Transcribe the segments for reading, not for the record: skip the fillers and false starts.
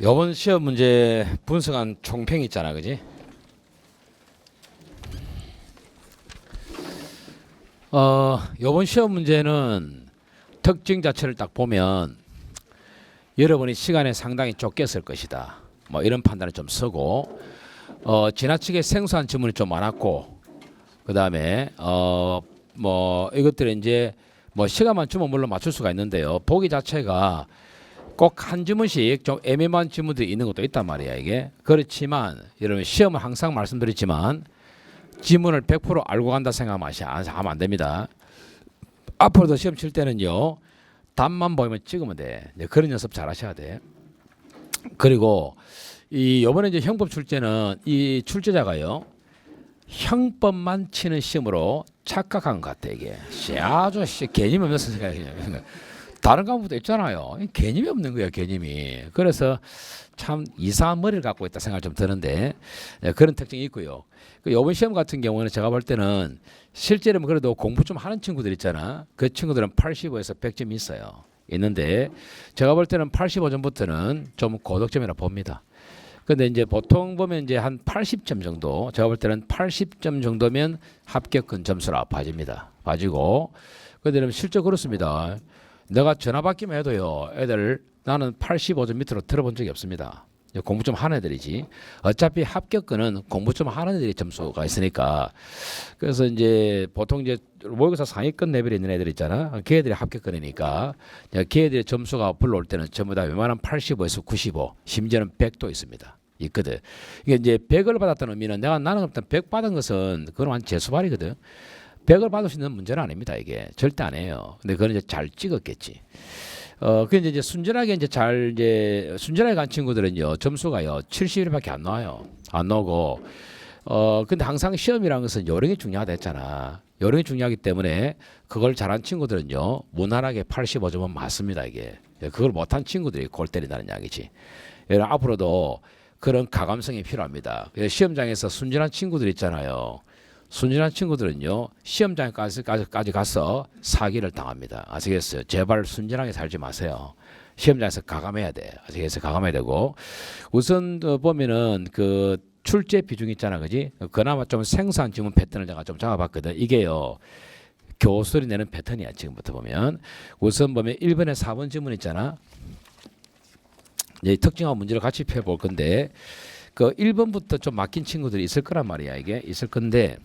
이번 시험 문제 분석한 총평 있잖아, 그지? 이번 시험 문제는 특징 자체를 딱 보면 여러분이 시간에 상당히 쫓겼을 것이다. 뭐 이런 판단을 좀 쓰고, 지나치게 생소한 질문이 좀 많았고, 그 다음에 뭐 이것들은 이제 뭐 시간만 주면 물론 맞출 수가 있는데요. 보기 자체가 꼭 한 지문씩 좀 애매한 지문들이 있는 것도 있단 말이야, 이게. 그렇지만 여러분 시험은 항상 말씀드렸지만 지문을 100% 알고 간다 생각하면 안 됩니다. 앞으로도 시험 칠 때는요, 답만 보이면 찍으면 돼. 그런 연습 잘 하셔야 돼. 그리고 이번에 이제 형법 출제는 이 출제자가요, 형법만 치는 시험으로 착각한 것 같아, 이게. 아주 개념이 없는 생각이에요. 다른 과목도 있잖아요. 개념이 없는 거야, 개념이. 그래서 참 이상한 머리를 갖고 있다 생각이 좀 드는데, 그런 특징이 있고요. 이번 시험 같은 경우는 제가 볼 때는 실제로 그래도 공부 좀 하는 친구들 있잖아. 그 친구들은 85에서 100점이 있어요. 있는데 제가 볼 때는 85점부터는 좀 고득점이라 봅니다. 근데 이제 보통 보면 이제 한 80점 정도, 제가 볼 때는 80점 정도면 합격권 점수라 봐집니다. 봐지고, 근데 실제 그렇습니다. 내가 전화 받기만 해도요, 애들 나는 85점 밑으로 들어본 적이 없습니다. 공부 좀 하는 애들이지. 어차피 합격권은 공부 좀 하는 애들이 점수가 있으니까. 그래서 이제 보통 이제 모의고사 상위권 레벨에 있는 애들 있잖아. 걔들이 합격권이니까 걔들의 점수가 불러올 때는 전부 다 웬만한 85에서 95, 심지어는 100도 있습니다. 있거든. 이게 이제 100을 받았다는 의미는 나는 일단 100 받은 것은 그건 완전 재수발이거든. 100을 받을 수 있는 문제는 아닙니다. 이게 절대 안 해요. 근데 그건 이제 잘 찍었겠지. 근데 이제 순전하게 순전하게 간 친구들은요, 점수가요 70일밖에 안 나와요. 안 나오고, 근데 항상 시험이라는 것은 요령이 중요하다 했잖아. 요령이 중요하기 때문에 그걸 잘한 친구들은요, 무난하게 85점은 맞습니다. 이게 그걸 못한 친구들이 골 때린다는 이야기지. 앞으로도 그런 가감성이 필요합니다. 시험장에서 순진한 친구들 있잖아요. 순진한 친구들은요, 시험장까지 가서 사기를 당합니다. 아시겠어요? 제발 순진하게 살지 마세요. 시험장에서 가감해야 돼. 아시겠어요? 가감해야 되고, 우선 보면은 그 출제 비중 있잖아, 그지? 그나마 좀 생소한 질문 패턴을 제가 좀 잡아봤거든. 이게요, 교수들이 내는 패턴이야. 지금부터 보면 우선 보면 1번에 4번 질문 있잖아. 특징과 문제를 같이 펴볼 건데, 그 1번부터 좀 막힌 친구들이 있을 거란 말이야. 이게 있을 건데,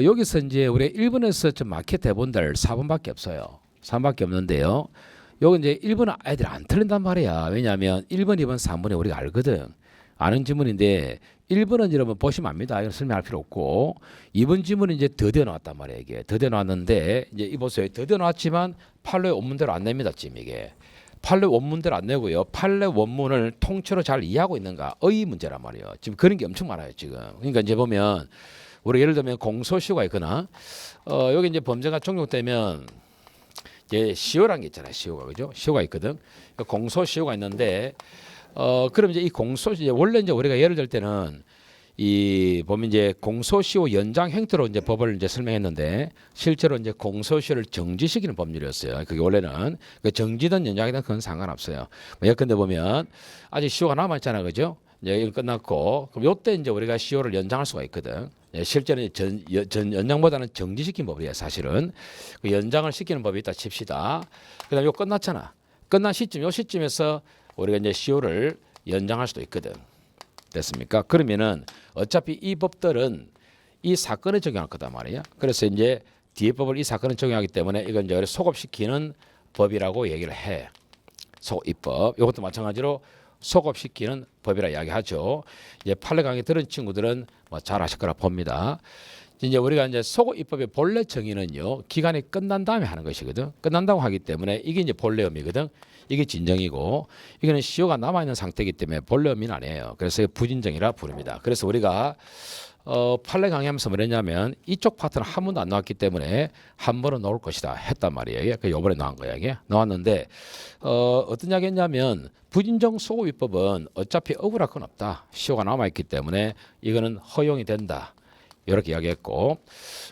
여기서 이제 우리 1번에서 좀 막혀 대본들 4번밖에 없어요. 4번밖에 없는데요. 여기 이제 1번은 애들이 안 틀린단 말이야. 왜냐하면 1번, 2번, 3번에 우리가 알거든. 아는 지문인데 1번은 여러분 보시면 압니다. 이건 설명할 필요 없고, 2번 지문은 이제 더뎌 나왔단 말이에요. 이게 더뎌 나왔는데, 이제 이 보세요. 더뎌 나왔지만 판례 원문대로 안 냅니다. 지금 이게. 판례 원문대로 안 내고요. 판례 원문을 통째로 잘 이해하고 있는가? 의 문제란 말이에요. 지금 그런 게 엄청 많아요. 지금. 그러니까 이제 보면 우리 예를 들면 공소시효가 있거나, 여기 이제 범죄가 종용되면 이제 시효라는 게 있잖아요. 시효가, 그죠? 시효가 있거든. 그러니까 공소시효가 있는데, 그럼 이제 이 공소시효, 원래 이제 우리가 예를 들 때는 이 보면 이제 공소시효 연장 형태로 이제 법을 이제 설명했는데, 실제로 이제 공소시효를 정지시키는 법률이었어요. 그게 원래는 그 정지든 연장이든 그건 상관없어요. 뭐 예컨대 보면 아직 시효가 남아 있잖아, 그죠? 이제 이거 끝났고, 그럼 요때 이제 우리가 시효를 연장할 수가 있거든. 실제는 연장보다는 정지시킨 법이에요, 사실은. 그 연장을 시키는 법이 있다 칩시다. 그다음에 요 끝났잖아. 끝난 시점, 요 시점에서 우리가 이제 시효를 연장할 수도 있거든. 됐습니까? 그러면은 어차피 이 법들은 이 사건에 적용할 거단 말이야. 그래서 이제 뒤에 법을 이 사건에 적용하기 때문에 이건 이제 소급시키는 법이라고 얘기를 해. 입법. 이것도 마찬가지로 소급시키는 법이라 이야기하죠. 이제 판례 강의 들은 친구들은 뭐 잘 아실 거라 봅니다. 이제 우리가 이제 소급 입법의 본래 정의는요, 기간이 끝난 다음에 하는 것이거든. 끝난다고 하기 때문에 이게 이제 본래 의미거든. 이게 진정이고, 이거는 시효가 남아 있는 상태이기 때문에 본래 의미는 아니에요. 그래서 부진정이라 부릅니다. 그래서 우리가 판례 강의하면서 뭐랬냐면 이쪽 파트는 한 번도 안 나왔기 때문에 한 번은 나올 것이다 했단 말이에요. 그 이번에 나온 거야. 이게 나왔는데, 어떤 이야기 했냐면 부진정 소급 입법은 어차피 억울할 건 없다. 시효가 남아 있기 때문에 이거는 허용이 된다. 이렇게 이야기했고,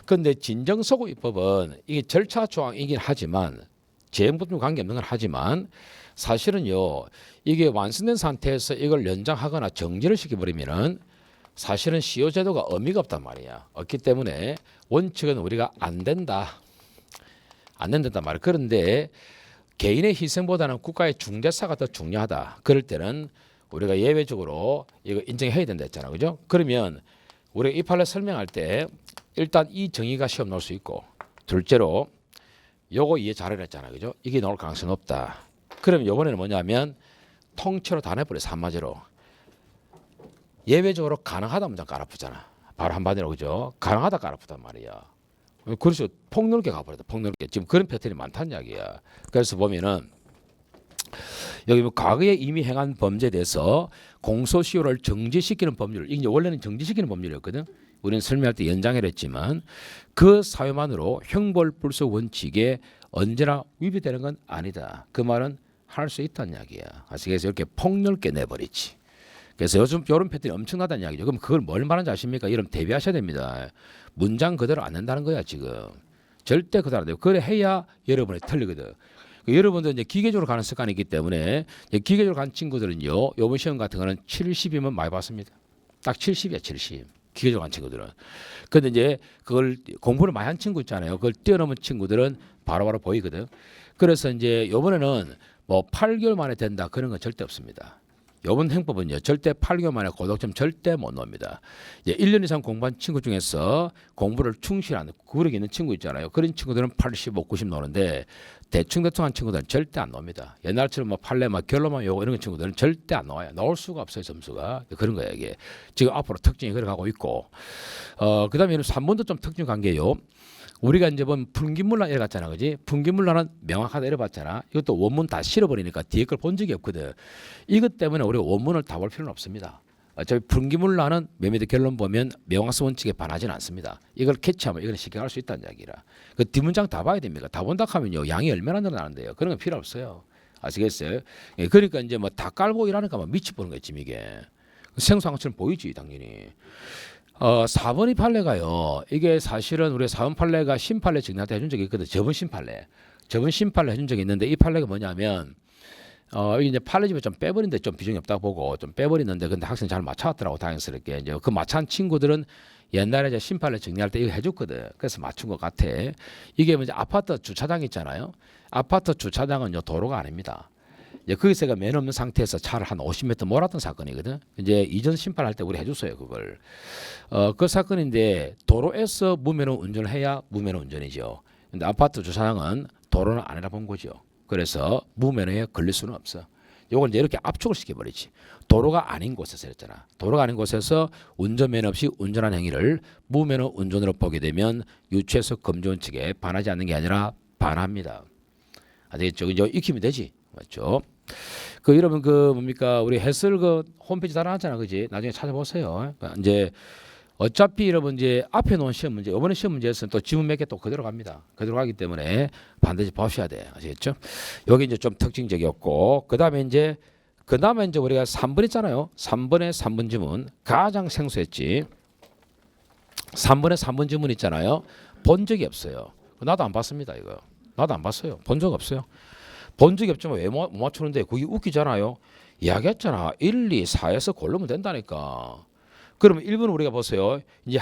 그런데 진정소급 입법은 이게 절차 조항이긴 하지만 재행법률 관계없는 건 하지만 사실은요 이게 완성된 상태에서 이걸 연장하거나 정지를 시켜버리면은 사실은 시효 제도가 의미가 없단 말이야. 없기 때문에 원칙은 우리가 안 된단 말이야. 그런데 개인의 희생보다는 국가의 중대사가 더 중요하다. 그럴 때는 우리가 예외적으로 이거 인정해야 된다 했잖아. 그죠? 그러면 우리가 이 판례 설명할 때 일단 이 정의가 시험 나올 수 있고 둘째로 요거 이해 잘하라 했잖아. 그죠? 이게 나올 가능성이 없다. 그럼 요번에는 뭐냐면 통째로 다 내버려 산마제로. 예외적으로 가능하다 문장 깔아붙잖아. 바로 한마디로 그죠? 가능하다 깔아붙단 말이야. 그래서 폭넓게 가버렸다. 폭넓게. 지금 그런 패턴이 많다는 이야기야. 그래서 보면은 여기 뭐 과거에 이미 행한 범죄에 대해서 공소시효를 정지시키는 법률. 이게 원래는 정지시키는 법률이었거든. 우리는 설명할 때 연장을 했지만 그 사유만으로 형벌불소 원칙에 언제나 위배되는 건 아니다. 그 말은 할 수 있다는 이야기야. 그래서 이렇게 폭넓게 내버리지. 그래서 요즘 이런 패턴이 엄청나다는 이야기죠. 그럼 그걸 뭘 말하는지 아십니까? 이름 대비하셔야 됩니다. 문장 그대로 안 된다는 거야 지금. 절대 그대로 안 돼요. 그래 해야 여러분이 틀리거든. 여러분들 이제 기계적으로 가는 습관이 있기 때문에 기계적으로 가는 친구들은요. 이번 시험 같은 거는 70이면 많이 봤습니다. 딱 70이야 70. 기계적으로 가는 친구들은. 근데 이제 그걸 공부를 많이 한 친구 있잖아요. 그걸 뛰어넘은 친구들은 바로바로 보이거든. 그래서 이제 이번에는 뭐 8개월 만에 된다 그런 건 절대 없습니다. 이번 행법은요 절대 8개월 만에 고득점 절대 못 넣습니다. 1년 이상 공부한 친구 중에서 공부를 충실한 구력이 있는 친구 있잖아요. 그런 친구들은 85, 90 노는데 대충대충한 친구들은 절대 안 나옵니다. 옛날처럼 뭐 판례 막 결론만 요거 이런 친구들은 절대 안 나와요. 나올 수가 없어요 점수가. 그런 거예요 이게. 지금 앞으로 특징이 그래가고 있고 그다음에 3번도 좀 특징 관계예요. 우리가 이제 보면 분기문란 이래 갔잖아, 그지? 분기문란은 명확하다 이래 봤잖아. 이것도 원문 다 실어버리니까 뒤에 걸 본 적이 없거든. 이것 때문에 우리가 원문을 다 볼 필요는 없습니다. 어차피 분기문란은 매매대 결론 보면 명확성 원칙에 반하지는 않습니다. 이걸 캐치하면 이걸 쉽게 할 수 있다는 이야기라. 그 뒷문장 다 봐야 됩니다. 다 본다 하면요 양이 얼마나 늘어나는데요. 그런 건 필요 없어요. 아시겠어요? 예, 그러니까 이제 뭐 다 깔고 일하니까 막 미치 보는 거지 이게. 생소한것처럼 보이지 당연히. 4번이 판례가요. 이게 사실은 우리 4번 판례가 신판례 정리할 때 해준 적이 있거든. 저번 신판례 해준 적이 있는데 이 판례가 뭐냐면 이게 이제 판례집에 좀 빼버린데 좀 비중이 없다고 보고 좀 빼버리는데 근데 학생이 잘 맞춰왔더라고 다행스럽게. 이제 그 맞춘 친구들은 옛날에 이제 신판례 정리할 때 이거 해줬거든. 그래서 맞춘 것 같아. 이게 이제 아파트 주차장 있잖아요. 아파트 주차장은요 도로가 아닙니다. 이제 거기서가 맨 없는 상태에서 차를 한 50m 몰았던 사건이거든. 이제 이전 심판할 때 우리 해줬어요 그걸. 그 사건인데 도로에서 무면허 운전을 해야 무면허 운전이죠. 근데 아파트 주차장은 도로는 아니라 본 거죠. 그래서 무면허에 걸릴 수는 없어. 요걸 이제 이렇게 압축을 시켜버리지. 도로가 아닌 곳에서 했잖아. 도로가 아닌 곳에서 운전면허 없이 운전한 행위를 무면허 운전으로 보게 되면 유추해서 금지원칙에 반하지 않는 게 아니라 반합니다. 아시겠죠? 이제 익히면 되지. 맞죠? 그 여러분 그 뭡니까 우리 해설 그 홈페이지 달아놨잖아, 그지? 나중에 찾아보세요. 이제 어차피 여러분 이제 앞에 놓은 시험 문제, 이번에 시험 문제에서는 또 지문 몇 개 또 그대로 갑니다. 그대로 가기 때문에 반드시 보셔야 돼, 아시겠죠? 여기 이제 좀 특징적이었고, 그 다음에 이제 우리가 3번 있잖아요. 3번에 3번 지문 가장 생소했지. 3번에 3번 지문 있잖아요. 본 적이 없어요. 나도 안 봤습니다, 이거. 나도 안 봤어요. 본 적 없어요. 본 적이 없지만 왜 못 맞추는데 그게 웃기잖아요. 이야기했잖아. 1, 2, 4에서 고르면 된다니까. 그러면 1번 우리가 보세요. 이제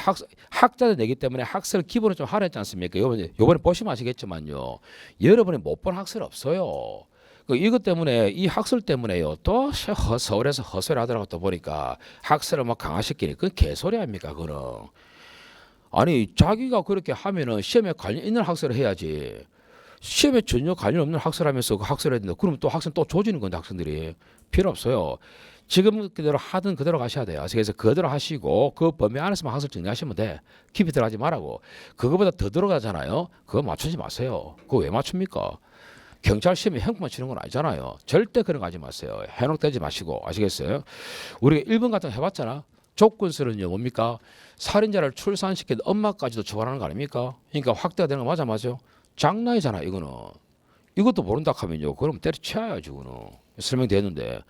학자들 내기 때문에 학설 기본을 좀 하라 했지 않습니까? 요번에 보시면 아시겠지만요. 여러분이 못 본 학설 없어요. 이것 때문에 이 학설 때문에요. 또 서울에서 헛소리 하더라고 또 보니까 학설을 막 강화시키니 그건 개소리 아닙니까? 그거는. 아니 자기가 그렇게 하면은 시험에 관련 있는 학설을 해야지. 시험에 전혀 관련 없는 학설하면서 그 학설해야 된다. 그러면 또 학생 또 조지는 건데 학생들이 필요 없어요. 지금 그대로 하든 그대로 가셔야 돼요. 그래서 그대로 하시고 그 범위 안에서만 학설 정리하시면 돼. 깊이 들어가지 말라고. 그거보다 더 들어가잖아요. 그거 맞추지 마세요. 그거 왜 맞춥니까? 경찰 시험에 현금만 치는 건 아니잖아요. 절대 그런 거 하지 마세요. 해놓되지 마시고 아시겠어요? 우리가 1번 같은 거 해봤잖아. 조건설은요 뭡니까? 살인자를 출산시킨 엄마까지도 처벌하는 거 아닙니까? 그러니까 확대가 되는 거 맞아. 장난이잖아 이거는. 이것도 모른다 하면요 그럼 때려쳐야지 이거는. 설명되는데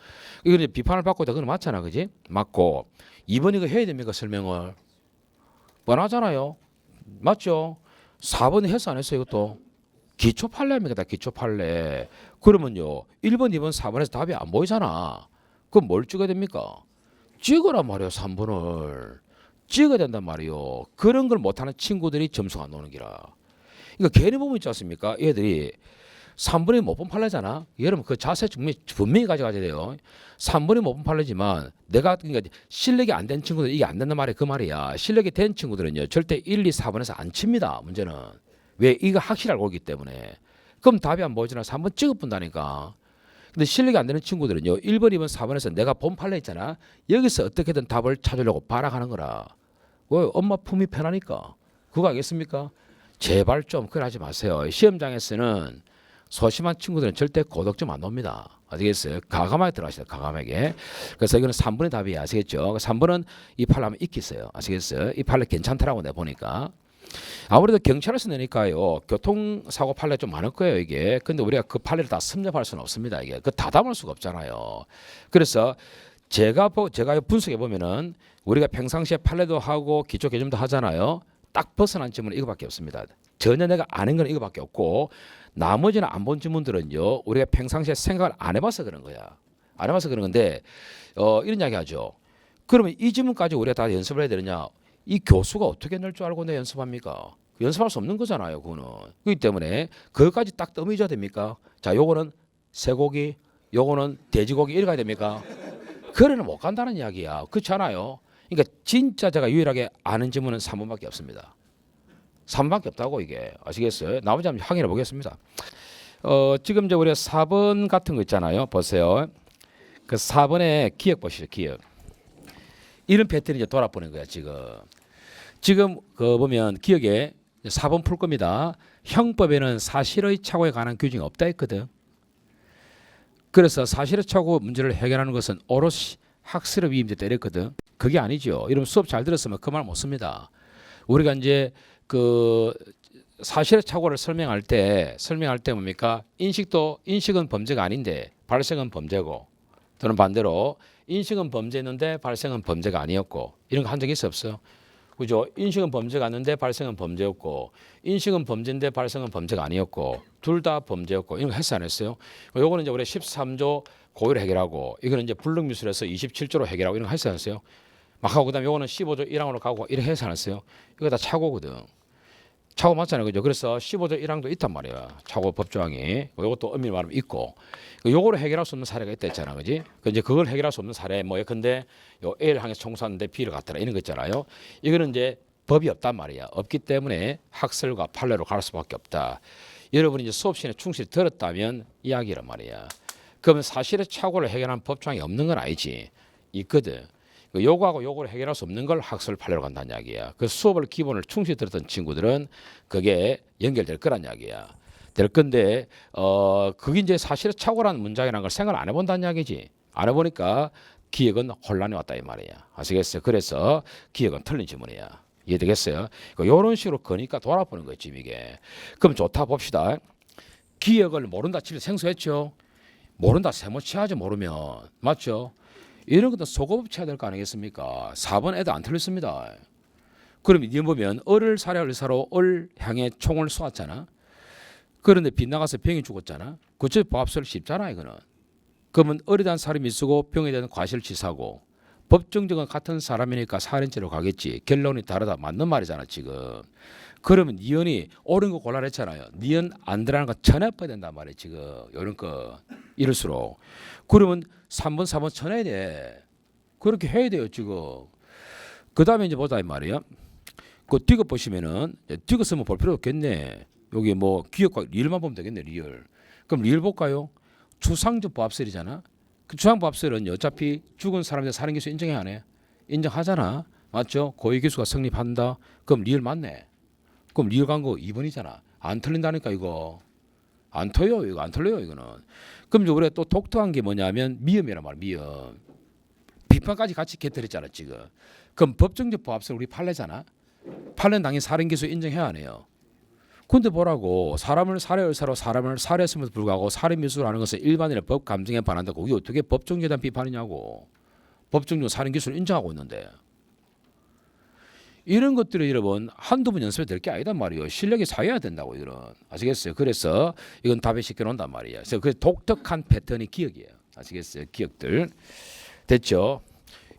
이거 비판을 받고 있다 그건 맞잖아, 그지? 맞고 2번 이거 해야 됩니까? 설명을 뻔하잖아요. 맞죠? 4번 했어 안 했어 이것도? 기초 판례입니다. 기초 판례. 그러면요 1번, 2번, 4번에서 답이 안 보이잖아. 그럼 뭘 찍어야 됩니까? 찍으란 말이요. 3번을 찍어야 된단 말이요. 그런 걸 못하는 친구들이 점수가 안 나오는 기라. 그러니까 괜히 보면 있지 않습니까? 얘들이 3번이 못 본 판례잖아. 여러분 그 자세 분명히 가져가야 돼요. 3번이 못 본 판례지만 내가 그러니까 실력이 안 된 친구들 이게 안 된단 말이야. 그 말이야. 실력이 된 친구들은요 절대 1, 2, 4번에서 안 칩니다. 문제는 왜 이거 확실히 알고 있기 때문에. 그럼 답이 안 보이잖아. 3번 찍어본다니까. 근데 실력이 안 되는 친구들은요 1번, 2번, 4번에서 내가 본 판례 있잖아. 여기서 어떻게든 답을 찾으려고 발악하는 거라. 왜? 엄마 품이 편하니까. 그거 알겠습니까? 제발 좀 그래 하지 마세요. 시험장에서는 소심한 친구들은 절대 고득점 안 놉니다. 아시겠어요? 가감하게 들어가시다. 가감하게. 그래서 이거는 3번의 답이 아시겠죠? 3번은 이 판례 한번 익히세요. 아시겠어요? 이 판례 괜찮더라고 내가 보니까. 아무래도 경찰에서 내니까요. 교통사고 판례 좀 많을 거예요 이게. 근데 우리가 그 판례를 다 섭렵할 수는 없습니다. 이게 그 다 담을 수가 없잖아요. 그래서 제가 분석해 보면은 우리가 평상시에 판례도 하고 기초 개념도 하잖아요. 딱 벗어난 질문은 이거밖에 없습니다. 전혀 내가 아는 건 이거밖에 없고 나머지는 안 본 질문들은요. 우리가 평상시에 생각을 안 해봐서 그런 거야. 안 해봐서 그런 건데 이런 이야기 하죠. 그러면 이 질문까지 우리가 다 연습을 해야 되느냐. 이 교수가 어떻게 낼 줄 알고 내 연습합니까? 연습할 수 없는 거잖아요. 그거는. 그렇기 때문에 그것까지 딱 떠미져야 됩니까? 자, 요거는 쇠고기, 요거는 돼지고기 이래 가야 됩니까? 그래는 못 간다는 이야기야. 그렇지 않아요? 그러니까 진짜 제가 유일하게 아는 질문은 3번밖에 없습니다. 3번밖에 없다고 이게. 아시겠어요? 나머지 한번 확인해 보겠습니다. 지금 이제 우리가 4번 같은 거 있잖아요. 보세요. 그 4번에 기억 보시죠. 기억. 이런 패턴이 이제 돌아보는 거야, 지금 그 보면 기억에 4번 풀 겁니다. 형법에는 사실의 착오에 관한 규정이 없다 했거든. 그래서 사실의 착오 문제를 해결하는 것은 오롯이 학습의 위임제 때렸거든. 그게 아니죠. 이러면 수업 잘 들었으면 그 말 못 씁니다. 우리가 이제 그 사실의 착오를 설명할 때 뭡니까? 인식은 범죄가 아닌데 발생은 범죄고, 또는 반대로 인식은 범죄였는데 발생은 범죄가 아니었고, 이런 거 한 적 있어 없어요? 그죠? 인식은 범죄가 아닌데 발생은 범죄였고, 인식은 범죄인데 발생은 범죄가 아니었고, 둘 다 범죄였고, 이런 거 했어 안 했어요? 요거는 이제 우리 13조 고의로 해결하고, 이거는 이제 불능미술에서 27조로 해결하고, 이런 거 했어 안 했어요? 막 하고 그다음에 요거는 15조 1항으로 가고 이렇게 해서 안 했어요? 이거 다 착오거든. 착오 맞잖아요. 그죠? 그래서 15조 1항도 있단 말이야. 착오 법조항이. 요것도 엄밀히 말하면 있고. 요거를 해결할 수 없는 사례가 있다 했잖아. 그지? 이제 그걸 해결할 수 없는 사례 뭐 예컨대 요 A를 향해서 청소하는데 B를 갖더라. 이런 거 있잖아요. 이거는 이제 법이 없단 말이야. 없기 때문에 학설과 판례로 갈 수밖에 없다. 여러분이 이제 수업 시간에 충실히 들었다면 이야기란 말이야. 그러면 사실의 착오를 해결하는 법조항이 없는 건 아니지. 있거든. 요거하고 요거를 해결할 수 없는 걸 학설 판례로 간다는 이야기야. 그 수업을 기본을 충실히 들었던 친구들은 그게 연결될 거란 이야기야. 될 건데 그게 이제 사실의 착오라는 문장이라는 걸 생각을 안 해본다는 이야기지. 안 해보니까 기억은 혼란이 왔다 이 말이야. 아시겠어요? 그래서 기억은 틀린 지문이야. 이해되겠어요? 이런 식으로 거니까 돌아보는 거지 이게. 그럼 좋다 봅시다. 기억을 모른다 치면 생소했죠. 모른다 세모치하죠. 모르면 맞죠? 이런 것도 소거법 쳐야 될 거 아니겠습니까? 4번 애도 안 틀렸습니다. 그럼 이제 보면 을을 살해 의사로 을 향해 총을 쏘았잖아. 그런데 빗나가서 병이 죽었잖아. 그쵸? 법합설 쉽잖아 이거는. 그러면 을에 대한 살인이 쓰고 병에 대한 과실치사고, 법정적은 같은 사람이니까 살인죄로 가겠지. 결론이 다르다. 맞는 말이잖아 지금. 그러면 니은이 옳은 거 골라냈잖아요. 니은 안 들어가는 거 쳐내봐야 된단 말이에요 지금. 이런 거 이럴수록. 그러면 3번 4번 쳐내야 돼. 그렇게 해야 돼요 지금. 그 다음에 이제 보자 이 말이야. 그 디귿 보시면은 디귿 쓰면 볼 필요 없겠네. 여기 뭐 기억과 리을만 보면 되겠네. 리을. 그럼 리을 볼까요? 추상적 보합설이잖아. 그 추상 보합설은 어차피 죽은 사람한테 살인 기수 인정해 안 해? 인정하잖아. 맞죠? 고의 기수가 성립한다. 그럼 리을 맞네. 그럼 리을 간 거 2번이잖아. 안 틀린다니까 이거. 안 터요. 이거 안 틀려요 이거는. 그럼 이제 우리가 또 독특한 게 뭐냐면 미음이란 말이야. 미음. 비판까지 같이 곁들였잖아 지금. 그럼 법정적 보합설 우리 판례잖아. 판례는 당연히 살인 기수 인정해야 안 해요. 근데 뭐라고 사람을 살해 의사로 사람을 살해했음에도 불구하고 살인 미수를 하는 것은 일반인의 법 감정에 반한다고. 이게 어떻게 법정에 대한 비판이냐고. 법정적 살인 기수를 인정하고 있는데. 이런 것들을 여러분 한두 번 연습해 될 게 아니단 말이에요. 실력이 쌓여야 된다고 이런. 아시겠어요? 그래서 이건 답에 시켜 놓는단 말이에요. 그래서 그 독특한 패턴이 기억이에요. 아시겠어요? 기억들. 됐죠?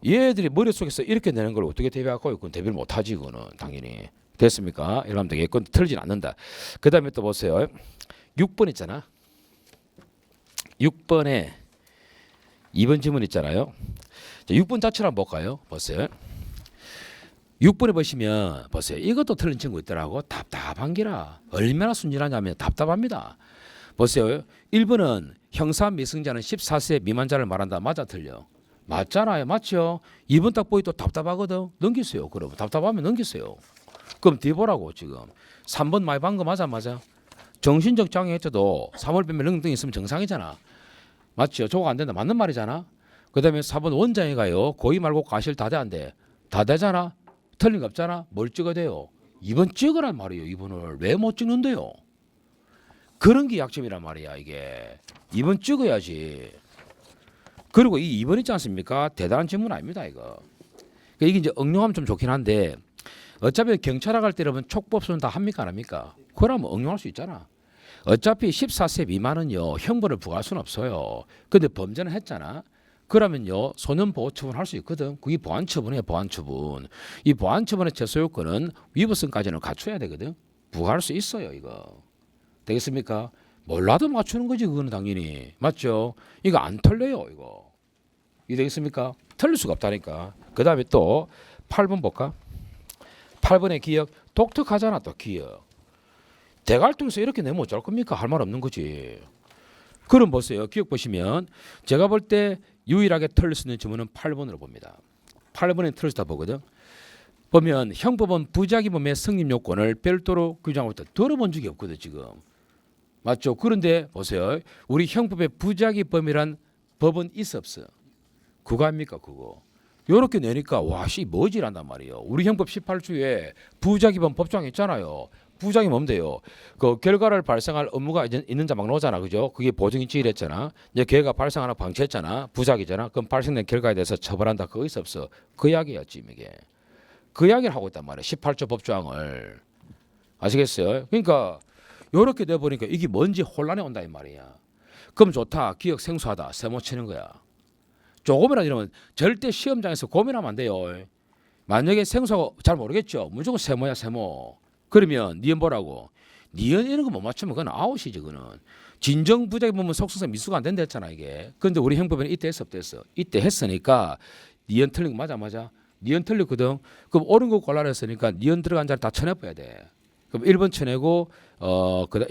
얘들이 머릿속에서 이렇게 내는 걸 어떻게 대비할까요? 그건 대비를 못하지 그거는 당연히. 됐습니까? 이러면 되겠고 틀리진 않는다. 그 다음에 또 보세요. 6번 있잖아. 6번에 2번 지문 있잖아요. 자, 6번 자체를 한번 볼까요? 보세요. 6번에 보시면 보세요. 이것도 틀린 친구 있더라고. 답답한 기라. 얼마나 순진하냐면 답답합니다. 보세요. 1번은 형사 미성자는 14세 미만자를 말한다. 맞아 틀려? 맞잖아요. 맞죠? 2번 딱 보이 또 답답하거든. 넘기세요. 그럼 답답하면 넘기세요. 그럼 뒤 보라고 지금. 3번 많이 본 거 맞아 맞아? 정신적 장애 했어도 3월 빼면 능등 있으면 정상이잖아. 맞죠? 저거 안 된다. 맞는 말이잖아. 그 다음에 4번 원장이가요. 고의 말고 과실 다 돼 안 돼? 다 되잖아. 틀린 거 없잖아. 뭘 찍어야 돼요? 2번 찍으란 말이에요. 2번을. 왜 못 찍는데요? 그런 게 약점이란 말이야 이게. 2번 찍어야지. 그리고 이 2번 있지 않습니까? 대단한 질문 아닙니다 이거. 이게 이제 응용하면 좀 좋긴 한데 어차피 경찰학 할 때라면 촉법수는 다 합니까 안 합니까? 그러면 응용할 수 있잖아. 어차피 14세 미만은요 형벌을 부과할 수는 없어요. 근데 범죄는 했잖아. 그러면요 소년보호처분 할 수 있거든. 그게 보안처분이에요. 보안처분. 이 보안처분의 최소요건은 위법성까지는 갖춰야 되거든. 부과할 수 있어요 이거. 되겠습니까? 몰라도 맞추는 거지 그거는 당연히. 맞죠? 이거 안 틀려요 이거. 이게 되겠습니까? 틀릴 수가 없다니까. 그 다음에 또 8번 볼까? 8번의 기억. 독특하잖아 또 기억. 대갈통에서 이렇게 내면 어쩔 겁니까? 할 말 없는 거지. 그럼 보세요. 기억 보시면 제가 볼 때 유일하게 틀릴 수 있는 지문은 8번으로 봅니다. 8번에 틀릴 수 있다 보거든. 보면 형법은 부작위범의 성립 요건을 별도로 규정하고 있다. 들어본 적이 없거든 지금. 맞죠? 그런데 보세요. 우리 형법에 부작위범이란 법은 있어 없어? 그거 아닙니까 그거. 요렇게 내니까 와씨 뭐지란단 말이에요. 우리 형법 18조에 부작위범 법조항 있잖아요. 부작위 뭔데요? 그 결과를 발생할 의무가 있는 자 막 나오잖아, 그죠? 그게 보증인지이랬잖아. 이제 걔가 발생하나 방치했잖아, 부작위잖아. 그럼 발생된 결과에 대해서 처벌한다. 그거 있어 없어? 그 이야기였지 이게. 그 이야기를 하고 있단 말이야. 18조 법조항을. 아시겠어요? 그러니까 요렇게 돼 보니까 이게 뭔지 혼란이 온다 이 말이야. 그럼 좋다. 기억 생소하다. 세모 치는 거야. 조금이라도 이러면 절대 시험장에서 고민하면 안 돼요. 만약에 생소하고 잘 모르겠죠. 무조건 세모야 세모. 그러면 니은 보라고. 니은 이런 거 못 맞추면 그건 아웃이지 그거는. 진정 부작위 보면 속성상 미수가 안 된다 했잖아 이게. 근데 우리 형법에는 이때 했어 없댔어? 이때 했으니까 니은 틀린 거 맞아? 니은 틀렸거든. 그럼 옳은 거 골라라 했으니까 니은 들어간 자를 다 쳐내봐야 돼. 그럼 1번 쳐내고 그다음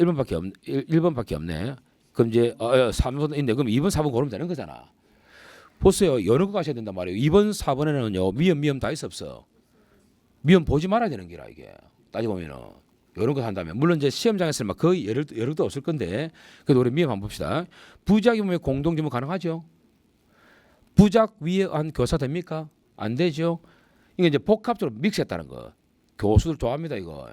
1번밖에 없네. 그럼 이제 3번 있네. 그럼 2번 4번 고르면 되는 거잖아. 보세요. 여러 거 가셔야 된단 말이에요. 2번 4번에는요. 미음 다 있어 없어? 미음 보지 말아야 되는 기라 이게. 따지고 보면은 이런 거 한다면 물론 이제 시험장에서는 막 거의 예를도 없을 건데 그래도 우리 미음 한번 봅시다. 부작위범의 공동지문 가능하죠? 부작 위에 한 교사 됩니까? 안 되죠. 이게 이제 복합적으로 믹스했다는 거. 교수들 좋아합니다 이거.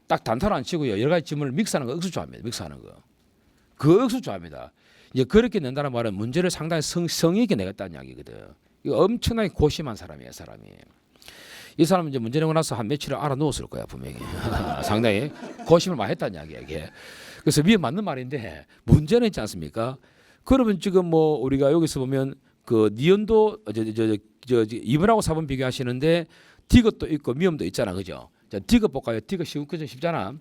딱 단타로 안 치고요. 여러 가지 지문을 믹스하는 거 억수 좋아합니다. 믹스하는 거. 그 억수 좋아합니다. 이제 그렇게 낸다는 말은 문제를 상당히 성의 있게 내겠다는 이야기거든. 이거 엄청나게 고심한 사람이에요, 사람이. 이 사람은 이제 문제 내고 나서 한 며칠을 알아놓았을 거야 분명히. 상당히 고심을 많이 했다는 이야기야 이게. 그래서 위에 맞는 말인데 문제는 있지 않습니까? 그러면 지금 뭐 우리가 여기서 보면 그 니은도 저 2번하고 4번 비교하시는데 디귿도 있고 미음도 있잖아, 그죠? 자, 디귿 볼까요? 디귿 쉽잖아.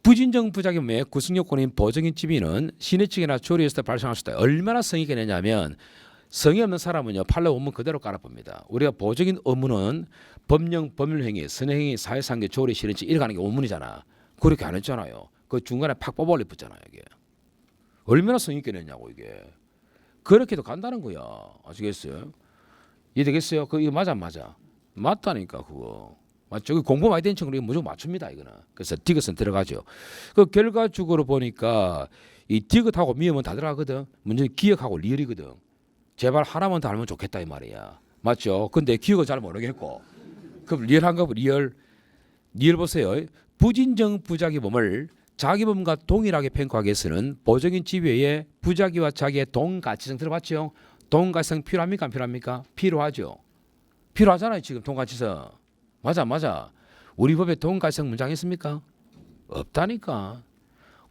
부진정 부작용의 구성요건인 보정인 지위는 시내 측이나 조리에서 발생할 수 있다. 얼마나 성의 있게 내냐면 성의 없는 사람은요 판례 원문 그대로 깔아봅니다. 우리가 보정인 의무는 법령, 법률행위, 선행행위, 사회상계, 조리, 실현치 이렇게 하는 게 원문이잖아. 그렇게 안 했잖아요. 그 중간에 팍 뽑아 올려붙잖아요 이게. 얼마나 성의 있게 냈냐고 이게. 그렇게도 간다는 거야. 아시겠어요? 이해되겠어요? 이거 맞아 안 맞아? 맞다니까 그거. 맞죠? 공부 많이 된 친구는 무조건 맞춥니다 이거는. 그래서 디귿은 들어가죠. 그 결과적으로 보니까 이 디귿하고 미음은 다 들어가거든. 문제는 기억하고 리을이거든. 제발 하나만 더 알면 좋겠다 이 말이야. 맞죠? 근데 기억은 잘 모르겠고. 그럼 리얼한가 보 리얼 보세요. 부진정 부작위범을 자기범과 동일하게 평가하기 위해서는 보정인 지위에 부작위와 자기의 동가치성 들어봤죠? 동가치성 필요합니까 안 필요합니까? 필요하죠. 필요하잖아요 지금 동가치성. 맞아. 우리 법에 동가성 문장 있습니까? 없다니까.